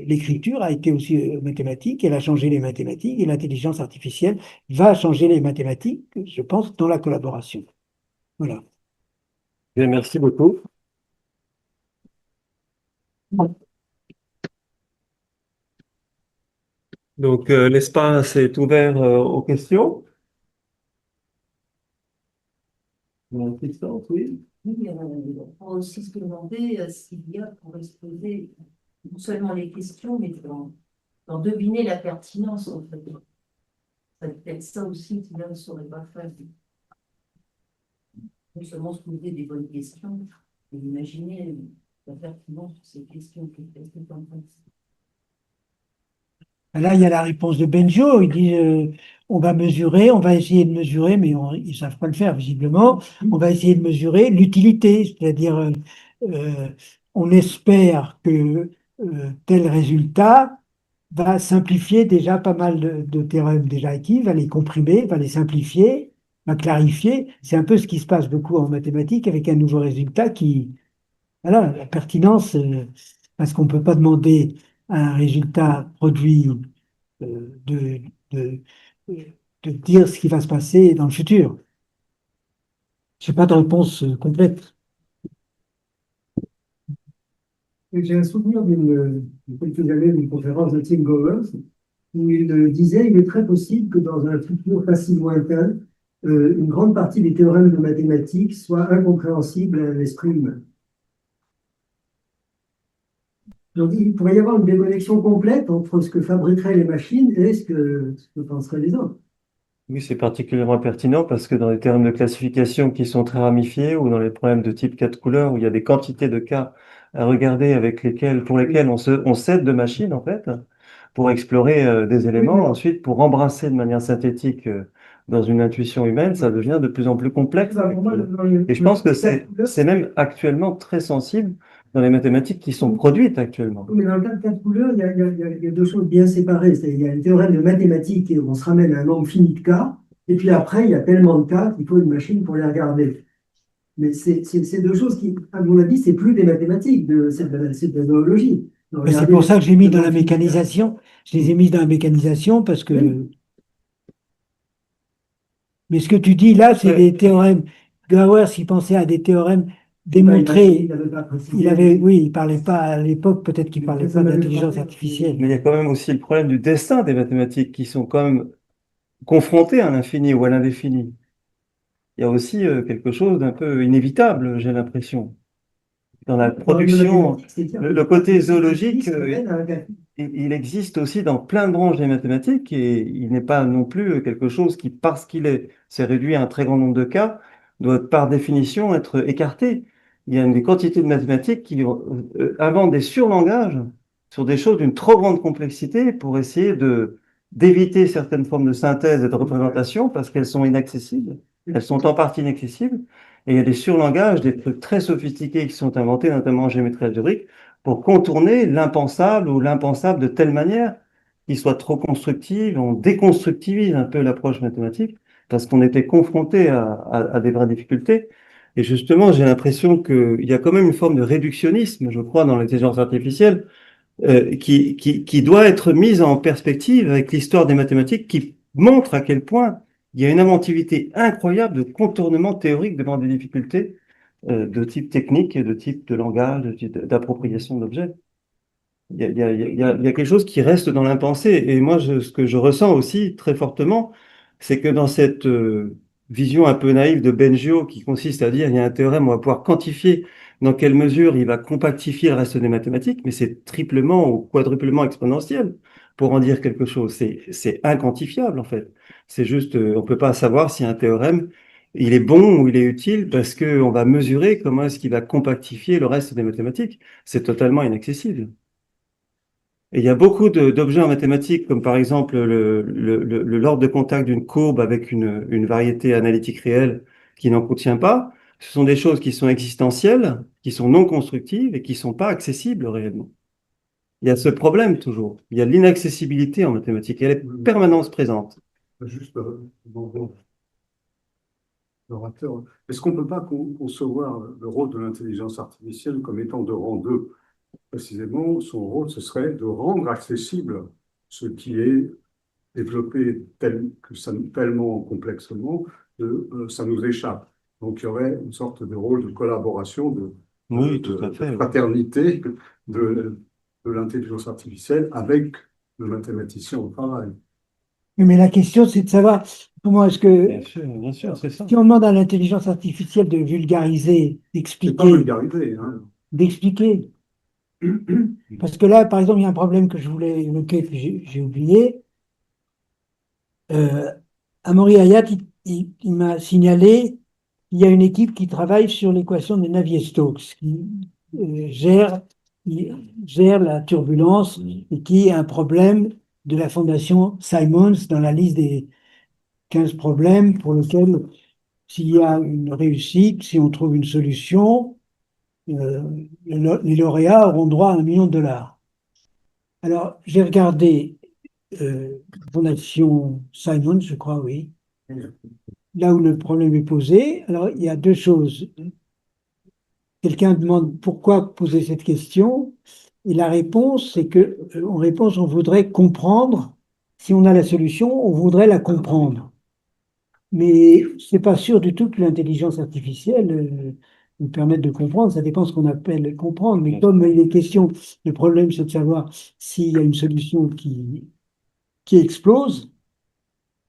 l'écriture a été aussi aux mathématiques. Elle a changé les mathématiques et l'intelligence artificielle va changer les mathématiques, je pense, dans la collaboration. Voilà. Bien, merci beaucoup. Donc, l'espace est ouvert aux questions. Christophe, oui. Oui, on peut aussi se demander s'il y a pour exposer non seulement les questions, mais d'en deviner la pertinence, en fait. C'est peut-être ça aussi qu'il ne saurait pas faire. Non seulement se poser des bonnes questions, mais imaginer la pertinence de ces questions. Qu'est-ce que tu en penses? Là, il y a la réponse de Benjo. Il dit on va mesurer, on va essayer de mesurer, mais ils ne savent pas le faire visiblement. On va essayer de mesurer l'utilité, c'est-à-dire euh, on espère que tel résultat va simplifier déjà pas mal de théorèmes déjà acquis, va les comprimer, va les simplifier, va clarifier. C'est un peu ce qui se passe beaucoup en mathématiques avec un nouveau résultat qui, voilà, la pertinence, parce qu'on ne peut pas demander un résultat produit de, de, de dire ce qui va se passer dans le futur. Je n'ai pas de réponse complète. J'ai un souvenir de quelques années d'une conférence de Tim Gowers où il disait il est très possible que dans un futur pas si lointain, une grande partie des théorèmes de mathématiques soient incompréhensibles à l'esprit humain. Donc il pourrait y avoir une déconnexion complète entre ce que fabriqueraient les machines et ce que penseraient les hommes. Oui, c'est particulièrement pertinent parce que dans les théorèmes de classification qui sont très ramifiés ou dans les problèmes de type 4 couleurs où il y a des quantités de cas à regarder pour lesquels on s'aide de machines en fait pour explorer des éléments, Oui, oui. ensuite pour embrasser de manière synthétique dans une intuition humaine, ça devient de plus en plus complexe. Pour moi, Et je pense que c'est même actuellement très sensible dans les mathématiques qui sont produites actuellement. mais dans le cas de quatre couleurs, il y a deux choses bien séparées. Il y a le théorème de mathématiques où on se ramène à un nombre fini de cas, et puis après, il y a tellement de cas qu'il faut une machine pour les regarder. Mais c'est deux choses qui, à mon avis, c'est plus des mathématiques, c'est de la zoologie. Mais c'est pour ça que j'ai mis dans la mécanisation. Je les ai mis dans la mécanisation parce que. Oui. Mais ce que tu dis là, c'est des théorèmes. Gowers, il pensait à des théorèmes démontrés. Oui, il parlait pas à l'époque, peut-être qu'il parlait pas d'intelligence artificielle. Mais il y a quand même aussi le problème du destin des mathématiques qui sont quand même confrontées à l'infini ou à l'indéfini. Il y a aussi quelque chose d'un peu inévitable, j'ai l'impression. Dans la production, le côté zoologique, il existe aussi dans plein de branches des mathématiques et il n'est pas non plus quelque chose qui, parce s'est réduit à un très grand nombre de cas, doit par définition être écarté. Il y a des quantités de mathématiques qui inventent des surlangages sur des choses d'une trop grande complexité pour essayer d'éviter certaines formes de synthèse et de représentation parce qu'elles sont inaccessibles. Elles sont en partie inaccessibles. Et il y a des surlangages, des trucs très sophistiqués qui sont inventés, notamment en géométrie algébrique, pour contourner l'impensable ou l'impensable de telle manière qu'il soit trop constructive. On déconstructivise un peu l'approche mathématique parce qu'on était confronté à des vraies difficultés. Et justement, j'ai l'impression qu'il y a quand même une forme de réductionnisme, je crois, dans l'intelligence artificielle, qui doit être mise en perspective avec l'histoire des mathématiques qui montre à quel point il y a une inventivité incroyable de contournement théorique devant des difficultés de type technique, de type de langage, de type d'appropriation d'objets. Il y a quelque chose qui reste dans l'impensé. Et moi, ce que je ressens aussi très fortement, c'est que dans cette vision un peu naïve de Bengio, qui consiste à dire il y a un théorème, on va pouvoir quantifier dans quelle mesure il va compactifier le reste des mathématiques, mais c'est triplement ou quadruplement exponentiel pour en dire quelque chose. C'est inquantifiable, en fait. C'est juste, on peut pas savoir si un théorème, il est bon ou il est utile parce qu'on va mesurer comment est-ce qu'il va compactifier le reste des mathématiques. C'est totalement inaccessible. Et il y a beaucoup d'objets en mathématiques, comme par exemple l'ordre de contact d'une courbe avec une variété analytique réelle qui n'en contient pas. Ce sont des choses qui sont existentielles, qui sont non constructives et qui ne sont pas accessibles réellement. Il y a ce problème toujours. Il y a l'inaccessibilité en mathématiques. Elle est permanence présente. Juste, orateur. Est-ce qu'on ne peut pas concevoir le rôle de l'intelligence artificielle comme étant de rang 2? Précisément, son rôle, ce serait de rendre accessible ce qui est développé tellement complexement que ça nous échappe. Donc, il y aurait une sorte de rôle de collaboration, Oui, tout à fait. de fraternité de l'intelligence artificielle avec le mathématicien au travail. Oui, mais la question, c'est de savoir comment est-ce que, Bien sûr, c'est ça. si on demande à l'intelligence artificielle de vulgariser, C'est pas d'expliquer, vulgarisé, hein. d'expliquer. Parce que là, par exemple, il y a un problème que je voulais évoquer, que j'ai oublié. Amaury Hayat, il m'a signalé qu'il y a une équipe qui travaille sur l'équation de Navier-Stokes, qui gère la turbulence et qui a un problème de la fondation Simons dans la liste des 15 problèmes pour lesquels, s'il y a une réussite, si on trouve une solution, les lauréats auront droit à 1 million de dollars. Alors, j'ai regardé Fondation Simons, je crois, oui, là où le problème est posé. Alors, il y a deux choses. Quelqu'un demande pourquoi poser cette question, et la réponse, c'est que, en réponse, on voudrait comprendre. Si on a la solution, on voudrait la comprendre. Mais c'est pas sûr du tout que l'intelligence artificielle nous permette de comprendre. Ça dépend de ce qu'on appelle comprendre. Mais comme il est question, le problème, c'est de savoir s'il y a une solution qui explose.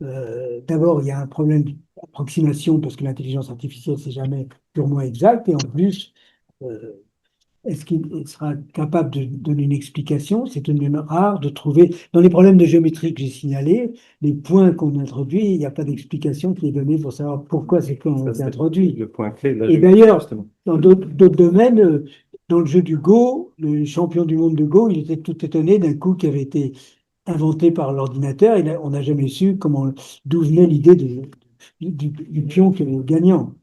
D'abord, il y a un problème d'approximation parce que l'intelligence artificielle, c'est jamais purement exact. Et en plus, euh, est-ce qu'il sera capable de donner une explication? C'est tout de même rare de trouver. Dans les problèmes de géométrie que j'ai signalés, les points qu'on introduit, il n'y a pas d'explication qui est donnée pour savoir pourquoi ces points ont été introduits. Le point clé de la Et géométrie, d'ailleurs, justement. dans d'autres domaines, dans le jeu du Go, le champion du monde de Go, il était tout étonné d'un coup qui avait été inventé par l'ordinateur. On n'a jamais su d'où venait l'idée du pion qui est gagnant.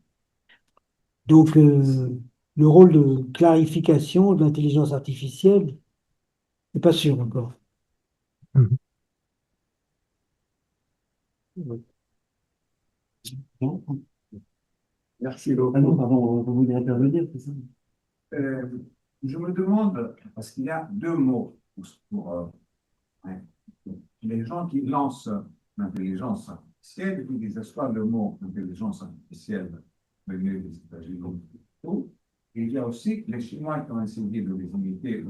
Donc, le rôle de clarification de l'intelligence artificielle n'est pas sûr encore. Mhm. Non. Merci Ah non, beaucoup. pardon, vous voulez intervenir, c'est ça? Euh, je me demande, parce qu'il y a deux mots ouais, les gens qui lancent l'intelligence artificielle, et puis ils soit le mot intelligence artificielle venu des États-Unis. Et il y a aussi les Chinois qui ont essayé de les imiter,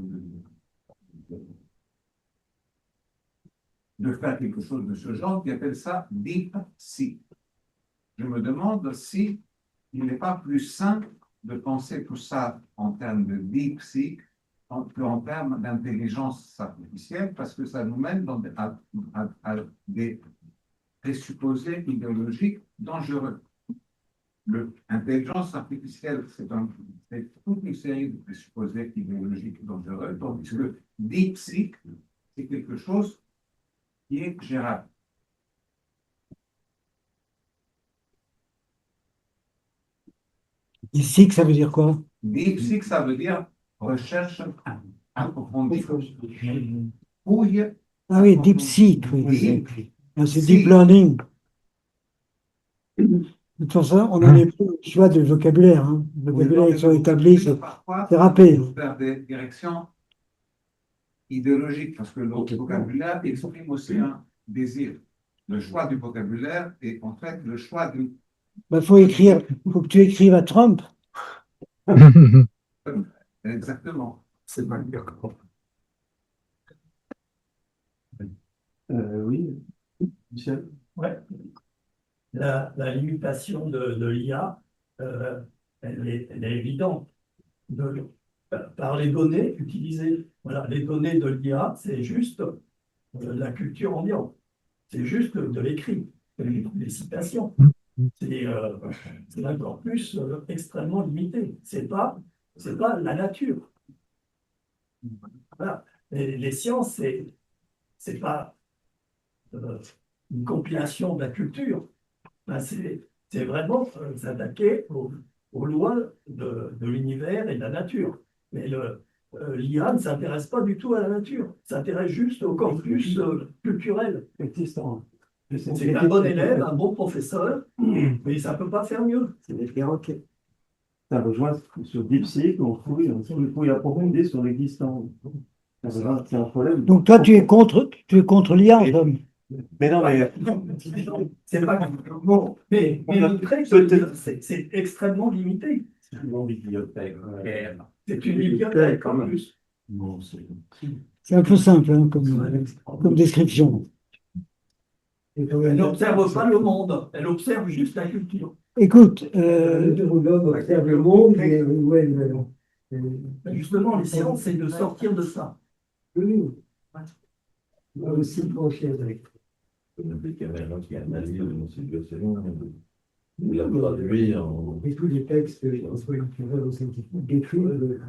de faire quelque chose de ce genre, qui appellent ça DeepSeek. Je me demande si il n'est pas plus simple de penser tout ça en termes de DeepSeek qu'en termes d'intelligence artificielle, parce que ça nous mène à des présupposés idéologiques dangereux. L'intelligence artificielle, c'est toute une série de présupposés idéologiques dangereux, tandis que DeepSeek, c'est quelque chose qui est gérable. Ici, que ça veut dire quoi? DeepSeek, ça veut dire recherche approfondie. Fouille. Ah oui, DeepSeek, oui. Deep. C'est Deep Learning. De toute façon, on n'en est plus au choix de vocabulaire. Hein. Le vocabulaire est sur établi, Parfois, c'est râpé. vers des directions idéologiques, parce que le vocabulaire exprime aussi un désir. Le choix du vocabulaire est en fait le choix du. Faut que tu écrives à Trump. Exactement. C'est pas bien. Oui, Michel. Ouais. La limitation de l'IA, elle est évidente. Par les données utilisées. Voilà, les données de l'IA, c'est juste la culture ambiante. C'est juste de l'écrit, des citations. C'est un corpus extrêmement limité. C'est pas la nature. Voilà. Les sciences, c'est pas une compilation de la culture. Ben, c'est vraiment s'attaquer aux lois de l'univers et de la nature. Mais l'IA ne s'intéresse pas du tout à la nature, s'intéresse juste au corpus culturel existant. C'est un bon élève, un bon professeur, mais ça ne peut pas faire mieux. C'est des perroquets. Ça rejoint sur DeepSeek, on fouille approfondir sur l'existant. C'est un problème. Donc toi, tu es contre l'IA, en somme. Mais non, mais C'est pas bon, mais montrer que c'est extrêmement limité. C'est une bibliothèque en plus. C'est un peu simple hein, comme description. Elle n'observe pas le monde, elle observe juste la culture. Écoute, L'homme observe le monde, mais ouais, Justement, les sciences, c'est de sortir de ça. nous, on a aussi penché avec. Des caméras qui analysent une situation, il a traduit en. Et tous les textes, soit culturels ou scientifiques, décrivent le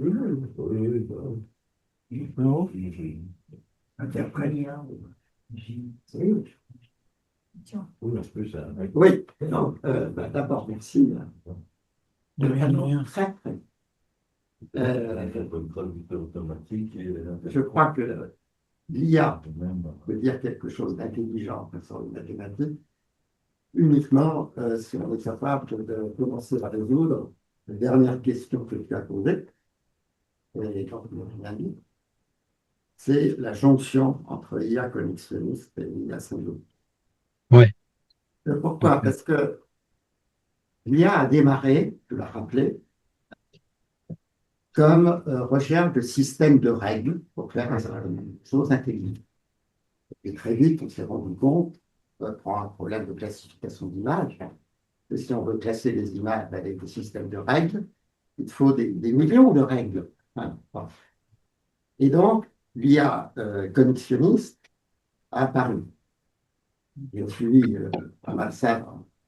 monde. Oui, non. Interprète. Oui. Oui, en plus, ça. Oui, non, d'abord, merci. de rien, de rien. Très, très. Comme traducteur automatique. Je crois que l'IA Même. peut dire quelque chose d'intelligent sur les mathématiques uniquement si on est capable de commencer à résoudre la dernière question que tu as posée, et quand tu m'as rien dit, c'est la jonction entre l'IA connexionniste et l'IA symbolique. Ouais. Pourquoi? Parce que l'IA a démarré, tu l'as rappelé, comme recherche de systèmes de règles pour faire une chose intelligente. Et très vite, on s'est rendu compte, pour un problème de classification d'images, que si on veut classer les images avec des systèmes de règles, il faut des millions de règles. Hein. Et donc, l'IA connexionniste a apparu. J'ai suivi pas mal ça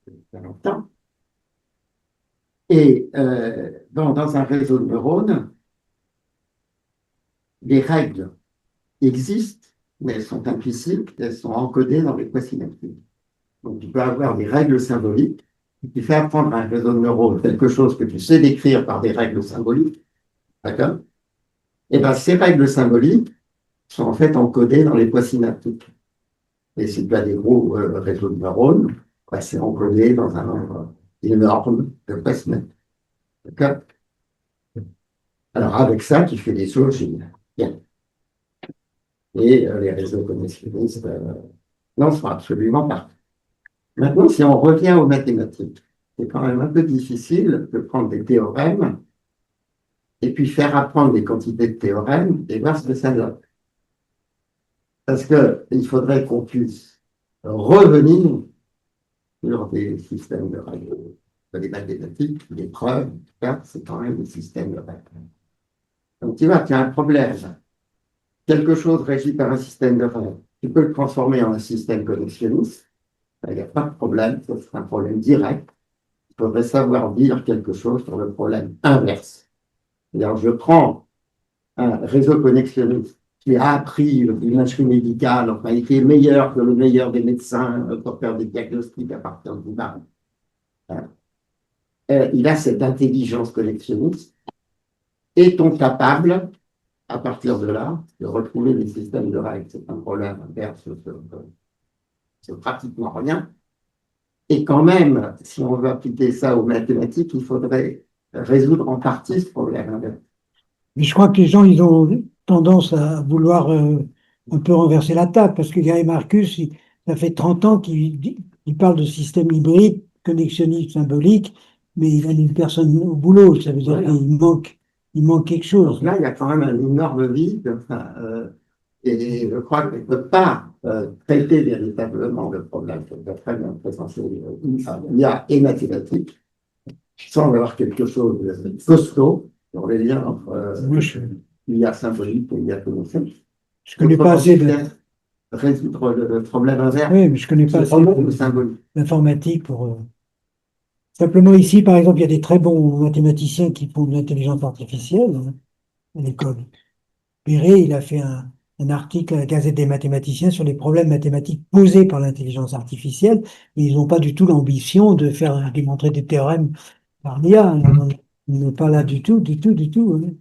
il y a longtemps. Et dans un réseau de neurones, les règles existent, mais elles sont implicites, elles sont encodées dans les voies synaptiques. Donc, tu peux avoir des règles symboliques qui fait apprendre à un réseau de neurones quelque chose que tu sais décrire par des règles symboliques. D'accord? Et bien, ces règles symboliques sont en fait encodées dans les voies synaptiques. Et si tu as des gros réseaux de neurones, ben, c'est encodé dans un nombre énorme de voies synaptiques. D'accord? Alors, avec ça, tu fais des choses géniales. Bien. Et les réseaux connexionnistes n'en sont absolument pas. Maintenant, si on revient aux mathématiques, c'est quand même un peu difficile de prendre des théorèmes et puis faire apprendre des quantités de théorèmes et voir ce que ça donne. Parce qu'il faudrait qu'on puisse revenir sur des systèmes de règles. Des mathématiques, des preuves, c'est quand même des systèmes de règles. Donc tu vois, tu as un problème. Quelque chose régi par un système de règles. Tu peux le transformer en un système connexionniste. Il n'y a pas de problème, c'est un problème direct. Il faudrait savoir dire quelque chose sur le problème inverse. C'est-à-dire, je prends un réseau connexionniste qui a appris l'imagerie médicale, enfin, qui est meilleur que le meilleur des médecins pour faire des diagnostics à partir d'images. Il a cette intelligence connexionniste. Est-on capable, à partir de là, de retrouver des systèmes de règles? C'est un problème inverse, c'est pratiquement rien. Et quand même, si on veut appliquer ça aux mathématiques, il faudrait résoudre en partie ce problème. Mais je crois que les gens, ils ont tendance à vouloir un peu renverser la table, parce que Gary Marcus, ça fait 30 ans qu'il parle de système hybride, connexionniste symbolique, mais il a une personne au boulot, ça veut dire Voilà. qu'il manque quelque chose. Donc là, il y a quand même un énorme vide, et je crois qu'on ne peut pas traiter véritablement le problème que tu as très bien présenté, l'IA et mathématiques, sans avoir quelque chose de costaud sur les liens entre l'IA symbolique et l'IA connexionniste. Je connais pas assez résoudre le problème inverse. Oui, mais je connais pas assez symbolique. l'informatique pour. Simplement ici, par exemple, il y a des très bons mathématiciens qui font de l'intelligence artificielle hein, à l'école. Perret, il a fait un article à la Gazette des mathématiciens sur les problèmes mathématiques posés par l'intelligence artificielle, mais ils n'ont pas du tout l'ambition de faire démontrer des théorèmes par l'IA. On n'est pas là du tout, du tout, du tout. Hein.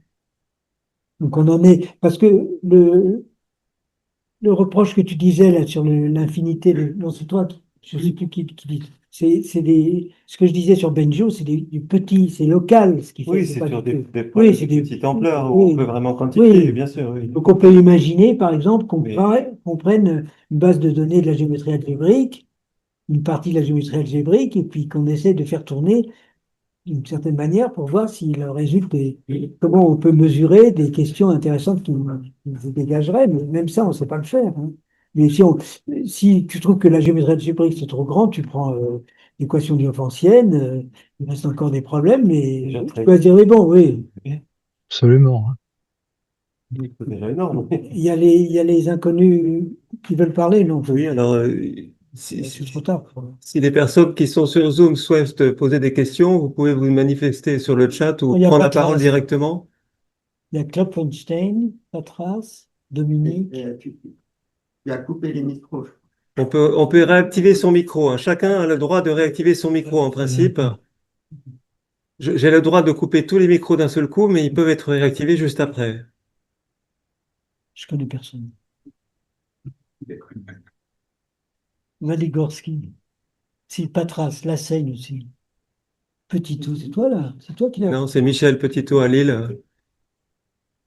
Donc on en est. Parce que le reproche que tu disais là sur l'infinité, non, c'est toi, je ne sais plus qui dit. Ce que je disais sur Benjo, c'est du petit, c'est local ce qui fait. Oui, C'est c'est pas sur du des, tout. des Oui, problèmes c'est de des. petite ampleur où on Oui, peut vraiment quantifier, oui. bien sûr, oui. Donc on peut imaginer, par exemple, Mais qu'on prenne une base de données de la géométrie algébrique, une partie de la géométrie algébrique, et puis qu'on essaie de faire tourner d'une certaine manière pour voir s'il en résulte comment on peut mesurer des questions intéressantes qui vous dégageraient, mais même ça, on ne sait pas le faire, hein. Mais si tu trouves que la géométrie algébrique c'est trop grand, tu prends l'équation diophantinienne, il reste encore des problèmes, mais déjà tu très peux se dire, oui, bon, oui, Absolument, hein. c'est déjà énorme. il y a les inconnus qui veulent parler, non, Oui, alors, si, c'est trop si, tard. si les personnes qui sont sur Zoom souhaitent poser des questions, vous pouvez vous manifester sur le chat ou Il y a prendre la parole Patras, directement. il y a Klopfenstein, Patras, Dominique. Il a coupé les micros. On peut réactiver son micro, hein. Chacun a le droit de réactiver son micro en principe. J'ai le droit de couper tous les micros d'un seul coup, mais ils peuvent être réactivés juste après. Je connais personne. Valigorski. Si, Patras, La Seigne aussi. Petitot, c'est toi là? C'est toi qui l'as. Non, c'est Michel Petitot à Lille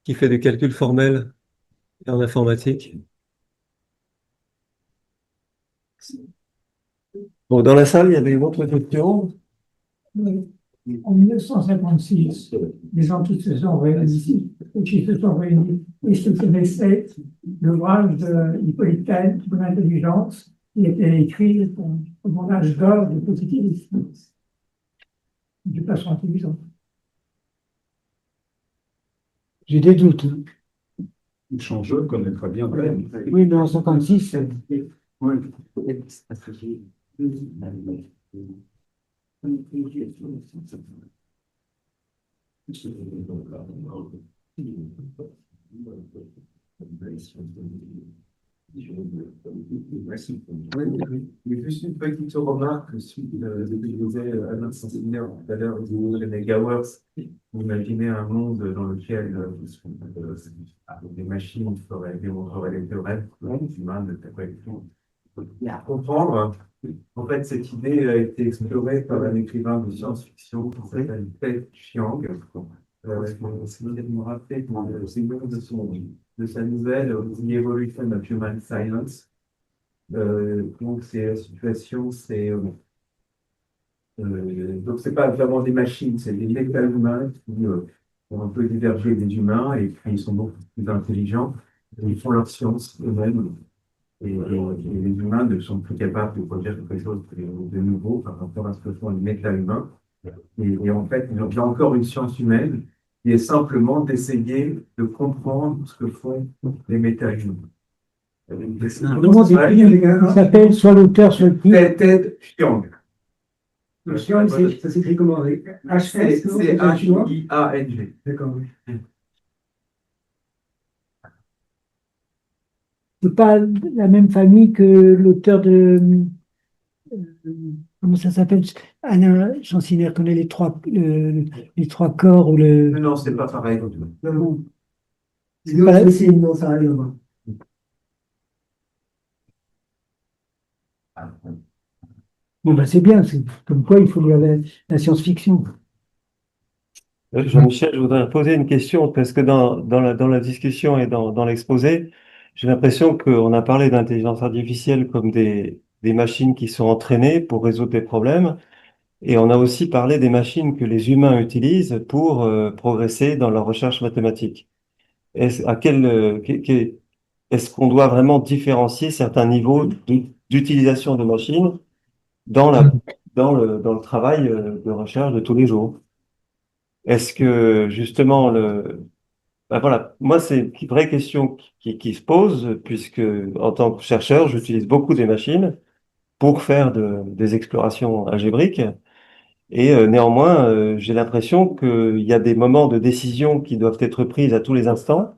qui fait du calcul formel en informatique. Bon, dans la salle, il y avait une autre question. En 1956, les gens qui se sont réunis, et se connaissaient l'ouvrage de Hippolyte Taine, Mon intelligence, qui était écrit au mon âge d'or du positivisme, du patron intelligent. J'ai des doutes, hein. Je connais très bien. Oui, mais en 56, Oui. Mais juste une petite remarque suite de ce que disait Alain Saint-Hilaire tout à l'heure, les Megawars. Imaginez un monde dans lequel des machines démontreraient les théorèmes, les humains ne pourraient plus comprendre. En fait, cette idée a été explorée par un écrivain de science-fiction qui s'appelle Ted Chiang. C'est de me rappeler que c'est le nom de sa nouvelle The Evolution of Human Science. Donc, c'est la situation, donc c'est pas vraiment des machines, c'est des méta-humains qui ont un peu divergé des humains et puis ils sont beaucoup plus intelligents. Et ils font leur science eux-mêmes. Et les humains ne sont plus capables de produire quelque chose de nouveau par rapport à ce que font les méta-humains. Et en fait, il y a encore une science humaine qui est simplement d'essayer de comprendre ce que font les méta-humains. comment il s'appelle soit l'auteur, soit le titre. Ted Chiang. Chiang, ça s'écrit comment avec HS, non? C'est H-I-A-N-G. D'accord, oui. C'est pas la même famille que l'auteur de. Comment ça s'appelle? Alain Chancinaire connaît les trois corps ou le. Non, c'est pas pareil. Non, C'est pas la- non, ça n'a rien à voir. Bon, ben c'est bien, c'est comme quoi il faut lire la science-fiction. Jean-Michel, je voudrais poser une question parce que dans la discussion et dans l'exposé, j'ai l'impression qu'on a parlé d'intelligence artificielle comme des machines qui sont entraînées pour résoudre des problèmes. Et on a aussi parlé des machines que les humains utilisent pour progresser dans leur recherche mathématique. Est-ce qu'on doit vraiment différencier certains niveaux d'utilisation de machines dans dans le travail de recherche de tous les jours? Est-ce que justement ben voilà, moi c'est une vraie question qui se pose puisque en tant que chercheur, j'utilise beaucoup des machines pour faire des explorations algébriques. Et néanmoins, j'ai l'impression qu'il y a des moments de décision qui doivent être pris à tous les instants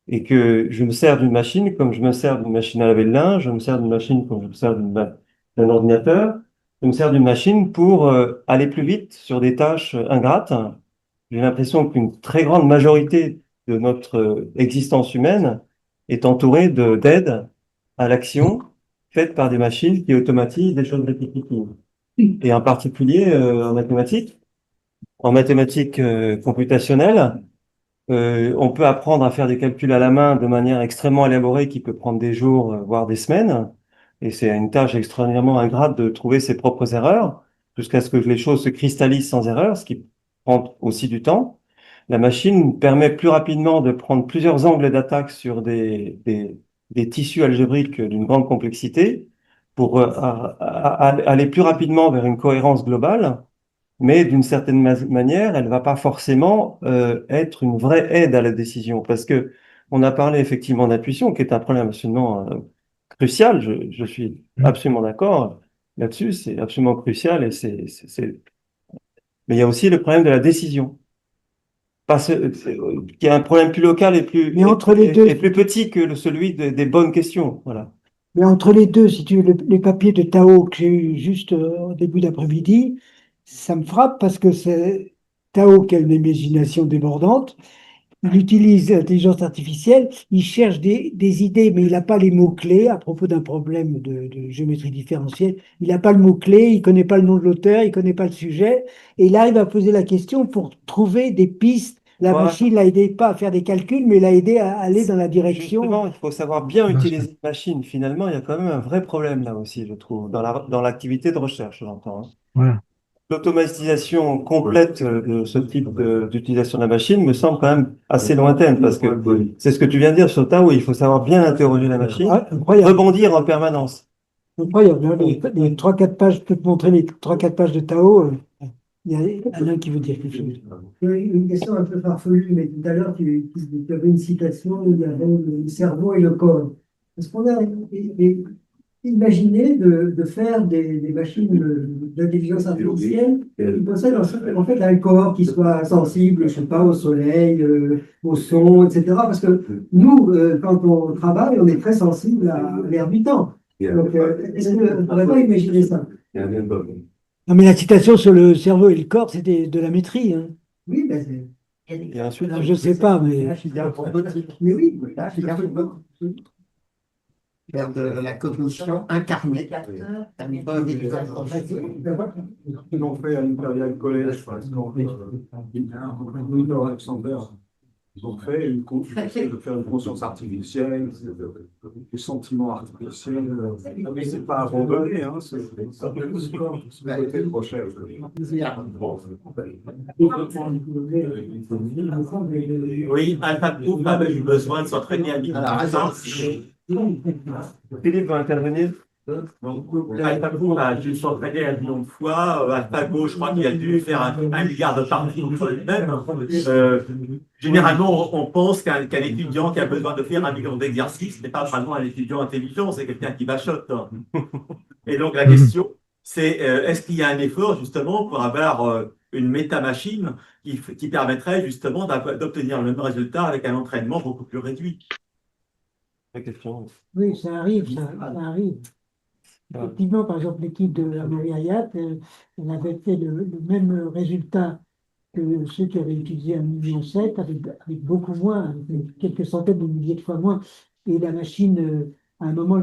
et que je me sers d'une machine comme je me sers d'une machine à laver le linge, je me sers d'une machine comme je me sers d'un ordinateur, je me sers d'une machine pour aller plus vite sur des tâches ingrates. J'ai l'impression qu'une très grande majorité de notre existence humaine est entouré d'aides à l'action faites par des machines qui automatisent des choses répétitives. Et en particulier en mathématiques computationnelles, on peut apprendre à faire des calculs à la main de manière extrêmement élaborée qui peut prendre des jours, voire des semaines. Et c'est une tâche extraordinairement ingrate de trouver ses propres erreurs jusqu'à ce que les choses se cristallisent sans erreur, ce qui prend aussi du temps. La machine permet plus rapidement de prendre plusieurs angles d'attaque sur des tissus algébriques d'une grande complexité pour aller plus rapidement vers une cohérence globale, mais d'une certaine manière, elle va pas forcément être une vraie aide à la décision, parce que on a parlé effectivement d'intuition, qui est un problème absolument crucial. Je suis absolument d'accord là-dessus, c'est absolument crucial, et mais il y a aussi le problème de la décision. Qui est un problème plus local Mais entre les deux, et plus petit que celui des bonnes questions. Voilà. mais entre les deux, si tu veux, les papiers de Tao que j'ai eu juste au début d'après-midi, ça me frappe parce que c'est Tao qui a une imagination débordante. Il utilise l'intelligence artificielle, il cherche des idées, mais il n'a pas les mots-clés à propos d'un problème de géométrie différentielle. Il n'a pas le mot-clé, il ne connaît pas le nom de l'auteur, il ne connaît pas le sujet, et il arrive à poser la question pour trouver des pistes. La Voilà. machine l'a aidé pas à faire des calculs, mais l'a aidé à aller dans la direction. Justement, il faut savoir bien utiliser une machine. Finalement, il y a quand même un vrai problème là aussi, je trouve, dans l'activité de recherche, j'entends. Hein. Voilà. L'automatisation complète de ce type d'utilisation de la machine me semble quand même assez lointaine, parce que c'est ce que tu viens de dire sur Tao, il faut savoir bien interroger la machine, Incroyable. rebondir en permanence. Incroyable. Les 3-4 pages, je peux te montrer les 3-4 pages de Tao. Il y a Alain qui veut dire quelque chose. Une question un peu farfelue, mais tout à l'heure, tu avais une citation où il y avait le cerveau et le corps. Est-ce qu'on a imaginé de faire des machines d'intelligence artificielle qui possèdent en fait un corps qui soit sensible, je sais pas, au soleil, au son, etc. Parce que nous, quand on travaille, on est très sensible à l'air du temps. Donc, est-ce qu'on ne pourrait pas imaginer ça? Non, mais la citation sur le cerveau et le corps, c'était de la maîtrise. Hein. Oui, ben c'est. Et ensuite, Alors, je ne sais pas, mais. Mais oui, Faire de la cognition incarnée. Ils l'ont fait à l'Imperial College, par exemple, Wilmer Alexander. Ils ont fait de faire une conscience artificielle, des sentiments artificiels. Mais c'est pas abandonné, hein, c'est côté de recherche. Oui, AlphaGo avait eu besoin de s'entraîner à Philippe va intervenir. AlphaGo a dû s'entraîner 1 million de fois. AlphaGo, je crois qu'il a dû faire 1 milliard de parties sur lui-même. Généralement, on pense qu'un étudiant qui a besoin de faire 1 million d'exercices n'est pas vraiment un étudiant intelligent, c'est quelqu'un qui bachote. Et donc la question, c'est est-ce qu'il y a un effort justement pour avoir une méta-machine qui permettrait justement d'obtenir le même résultat avec un entraînement beaucoup plus réduit? La question. Oui, ça arrive, ça arrive. Effectivement, par exemple, l'équipe de Amaury Hayat, elle avait fait le même résultat que ceux qui avaient utilisé 1,7 million, avec beaucoup moins, avec quelques centaines de milliers de fois moins. Et la machine, à un moment,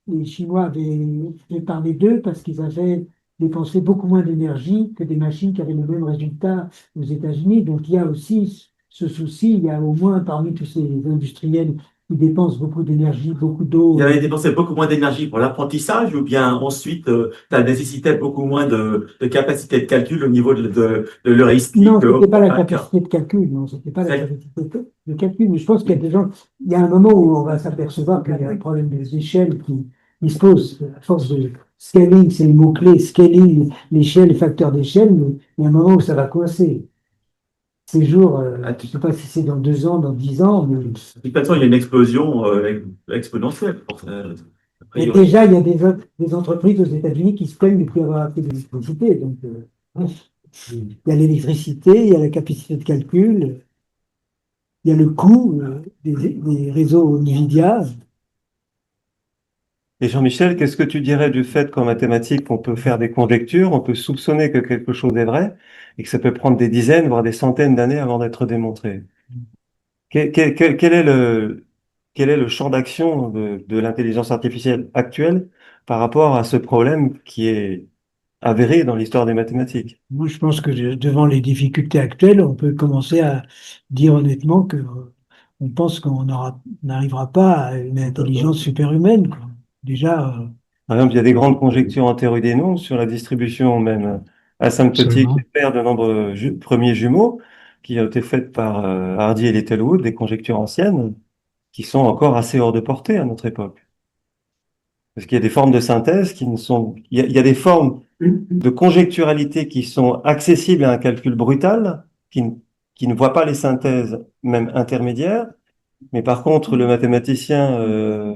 les Chinois avaient fait parler d'eux parce qu'ils avaient dépensé beaucoup moins d'énergie que des machines qui avaient le même résultat aux États-Unis. Donc, il y a aussi ce souci, il y a au moins parmi tous ces industriels qui dépensent beaucoup d'énergie, beaucoup d'eau. Ils avaient dépensé beaucoup moins d'énergie pour l'apprentissage, ou bien ensuite, ça nécessitait beaucoup moins de capacité de calcul au niveau de l'heuristique. Non, ce n'était pas la capacité de calcul, non, c'était pas la capacité de calcul, mais je pense qu'il y a des gens, il y a un moment où on va s'apercevoir qu'il y a un problème des échelles qui se pose, à force de scaling, c'est le mot-clé, scaling, l'échelle, les facteurs d'échelle, mais il y a un moment où ça va coincer. Ces jours, je ne sais pas si c'est dans 2 ans, dans 10 ans, mais... De toute façon, il y a une explosion exponentielle. Et déjà, il y a des entreprises aux États-Unis qui se plaignent de ne plus avoir assez d'électricité. Donc, il y a l'électricité, il y a la capacité de calcul, il y a le coût des réseaux NVIDIA. Et Jean-Michel, qu'est-ce que tu dirais du fait qu'en mathématiques, on peut faire des conjectures, on peut soupçonner que quelque chose est vrai, et que ça peut prendre des dizaines, voire des centaines d'années avant d'être démontré? Quel est quel est le champ d'action de l'intelligence artificielle actuelle par rapport à ce problème qui est avéré dans l'histoire des mathématiques. Moi, je pense que devant les difficultés actuelles, on peut commencer à dire honnêtement que on pense n'arrivera pas à une intelligence superhumaine, quoi. Déjà, Par exemple, il y a des grandes conjectures entéro-idénons sur la distribution même asymptotique Absolument. des paires de nombres premiers jumeaux qui ont été faites par Hardy et Littlewood, des conjectures anciennes qui sont encore assez hors de portée à notre époque. Parce qu'il y a des formes de synthèse qui ne sont... Il y a des formes de conjecturalité qui sont accessibles à un calcul brutal, qui ne voient pas les synthèses même intermédiaires, mais par contre, le mathématicien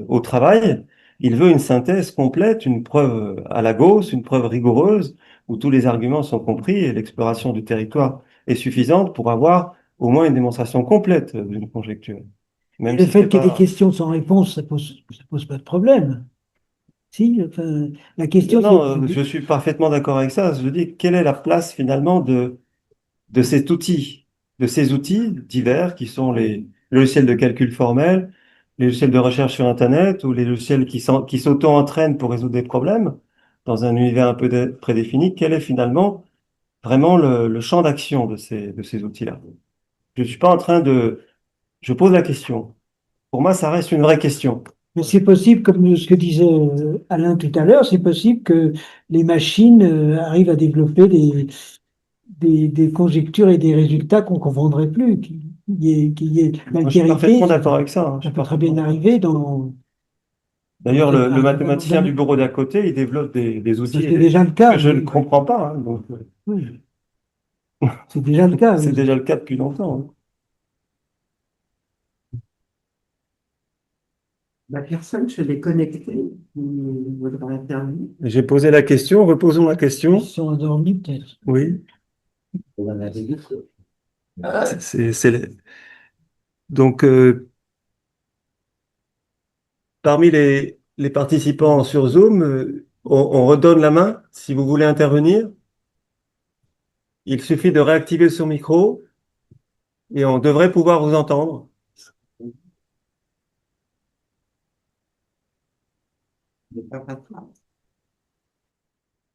au travail, il veut une synthèse complète, une preuve à la Gauss, une preuve rigoureuse, où tous les arguments sont compris et l'exploration du territoire est suffisante pour avoir au moins une démonstration complète d'une conjecture. Même le si fait c'est qu'il y ait des pas... questions sans réponse, ça pose pas de problème. Si, enfin, la question, Non, c'est je suis parfaitement d'accord avec ça. Je dis, quelle est la place finalement de cet outil, de ces outils divers qui sont les logiciels de calcul formel, les logiciels de recherche sur Internet ou les logiciels qui s'auto-entraînent pour résoudre des problèmes dans un univers un peu prédéfini. Quel est finalement vraiment le champ d'action de ces outils-là? Je ne suis pas en train de... Je pose la question. Pour moi, ça reste une vraie question. mais c'est possible, comme ce que disait Alain tout à l'heure, c'est possible que les machines arrivent à développer des conjectures et des résultats qu'on ne confondrait plus, qu'il y ait Moi, je suis l'altérité, parfaitement d'accord avec ça, hein. Je ça suis peut très bien parfaitement... arriver dans D'ailleurs, le un mathématicien du bureau d'à côté, il développe des ça outils c'est déjà le cas, que je ne oui. comprends pas, hein, donc, Oui, c'est déjà le cas, c'est oui. déjà le cas depuis longtemps, hein. La personne, je l'ai connectée, qui voudrait intervenir. J'ai posé la question, reposons la question. Ils sont endormis peut-être. Oui. On en avait dit. C'est... Donc, parmi les participants sur Zoom, on redonne la main si vous voulez intervenir. Il suffit de réactiver son micro et on devrait pouvoir vous entendre.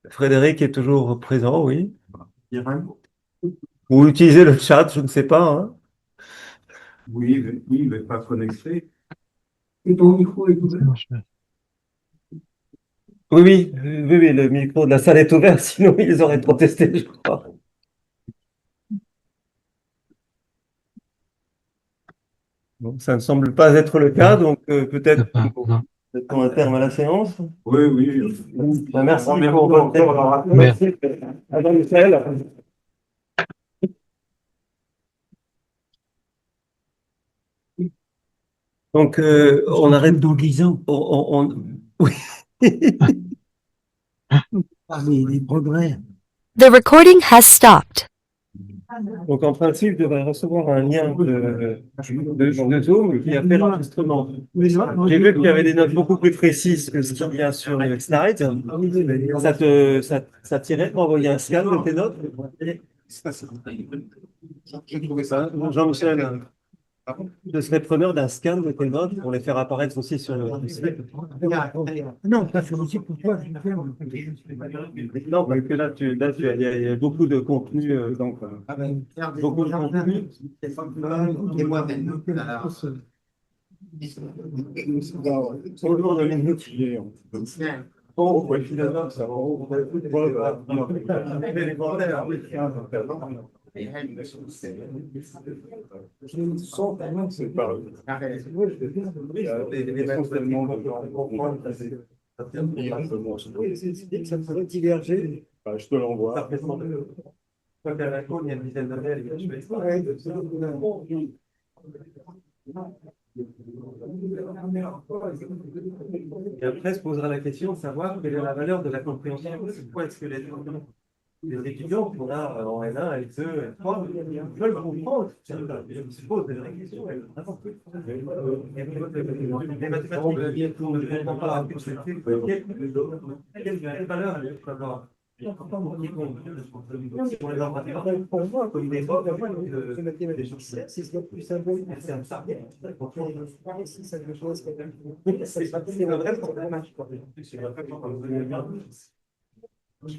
Frédéric est toujours présent, oui. Ou utilisez le chat, je ne sais pas, hein. Oui, il n'est pas connecté. Et ton micro est Ça ouvert. marche. Oui, oui, oui, oui, le micro de la salle est ouvert, sinon ils auraient protesté, je crois. Bon, ça ne semble pas être le cas, Non, donc peut-être pas, non. mettons un terme à la séance. Oui, oui. Merci Rendez-vous pour votre encore. Merci. Adam Michel. Donc, on arrête. Dans 10 ans, Oui. les progrès. The recording has stopped. Donc, en principe, je devrais recevoir un lien de Zoom qui a fait l'enregistrement. J'ai vu qu'il y avait des notes beaucoup plus précises que ce qu'il y a sur les slides. Ça tirait pour envoyer un scan de tes notes? J'ai trouvé ça. Jean-Michel, je serais preneur d'un scan de tes notes pour les faire apparaître aussi sur le site. Non, pas sur le site pour toi, je vais faire. Non, parce que il y a beaucoup de contenu, donc beaucoup de contenu. Et moi-même. Bonjour Dominique. Bon, ouais, finalement, ça Ça pourrait diverger. Je te l'envoie. Et après, se posera la question de savoir quelle est la valeur de la compréhension. Pourquoi est-ce que les étudiants qu'on a en N1, L2, L3 veulent comprendre? Je me pose des vraies questions. Les mathématiques ne comprennent pas. Quelle valeur elles peuvent avoir? Pour moi, comme les mathématiques, c'est ce qui est le plus symbolique. C'est un vrai problème. Et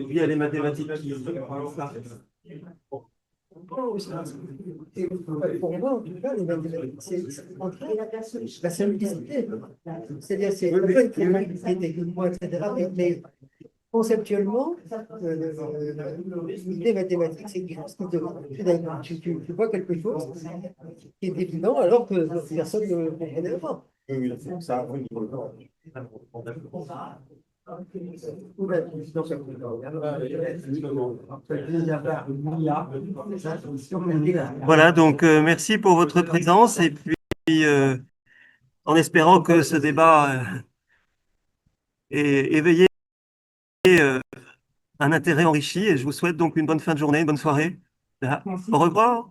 puis il y a les mathématiques qui Pour moi, en tout cas, les mathématiques, c'est la simplicité. C'est-à-dire, c'est le fait qu'il y ait des mots, etc. Mais conceptuellement, l'idée mathématique, c'est quelque chose qui tu vois quelque chose qui est évident alors que personne ne le comprenait pas. Voilà, donc merci pour votre présence et puis en espérant que ce débat ait éveillé un intérêt enrichi et je vous souhaite donc une bonne fin de journée, une bonne soirée. Au revoir.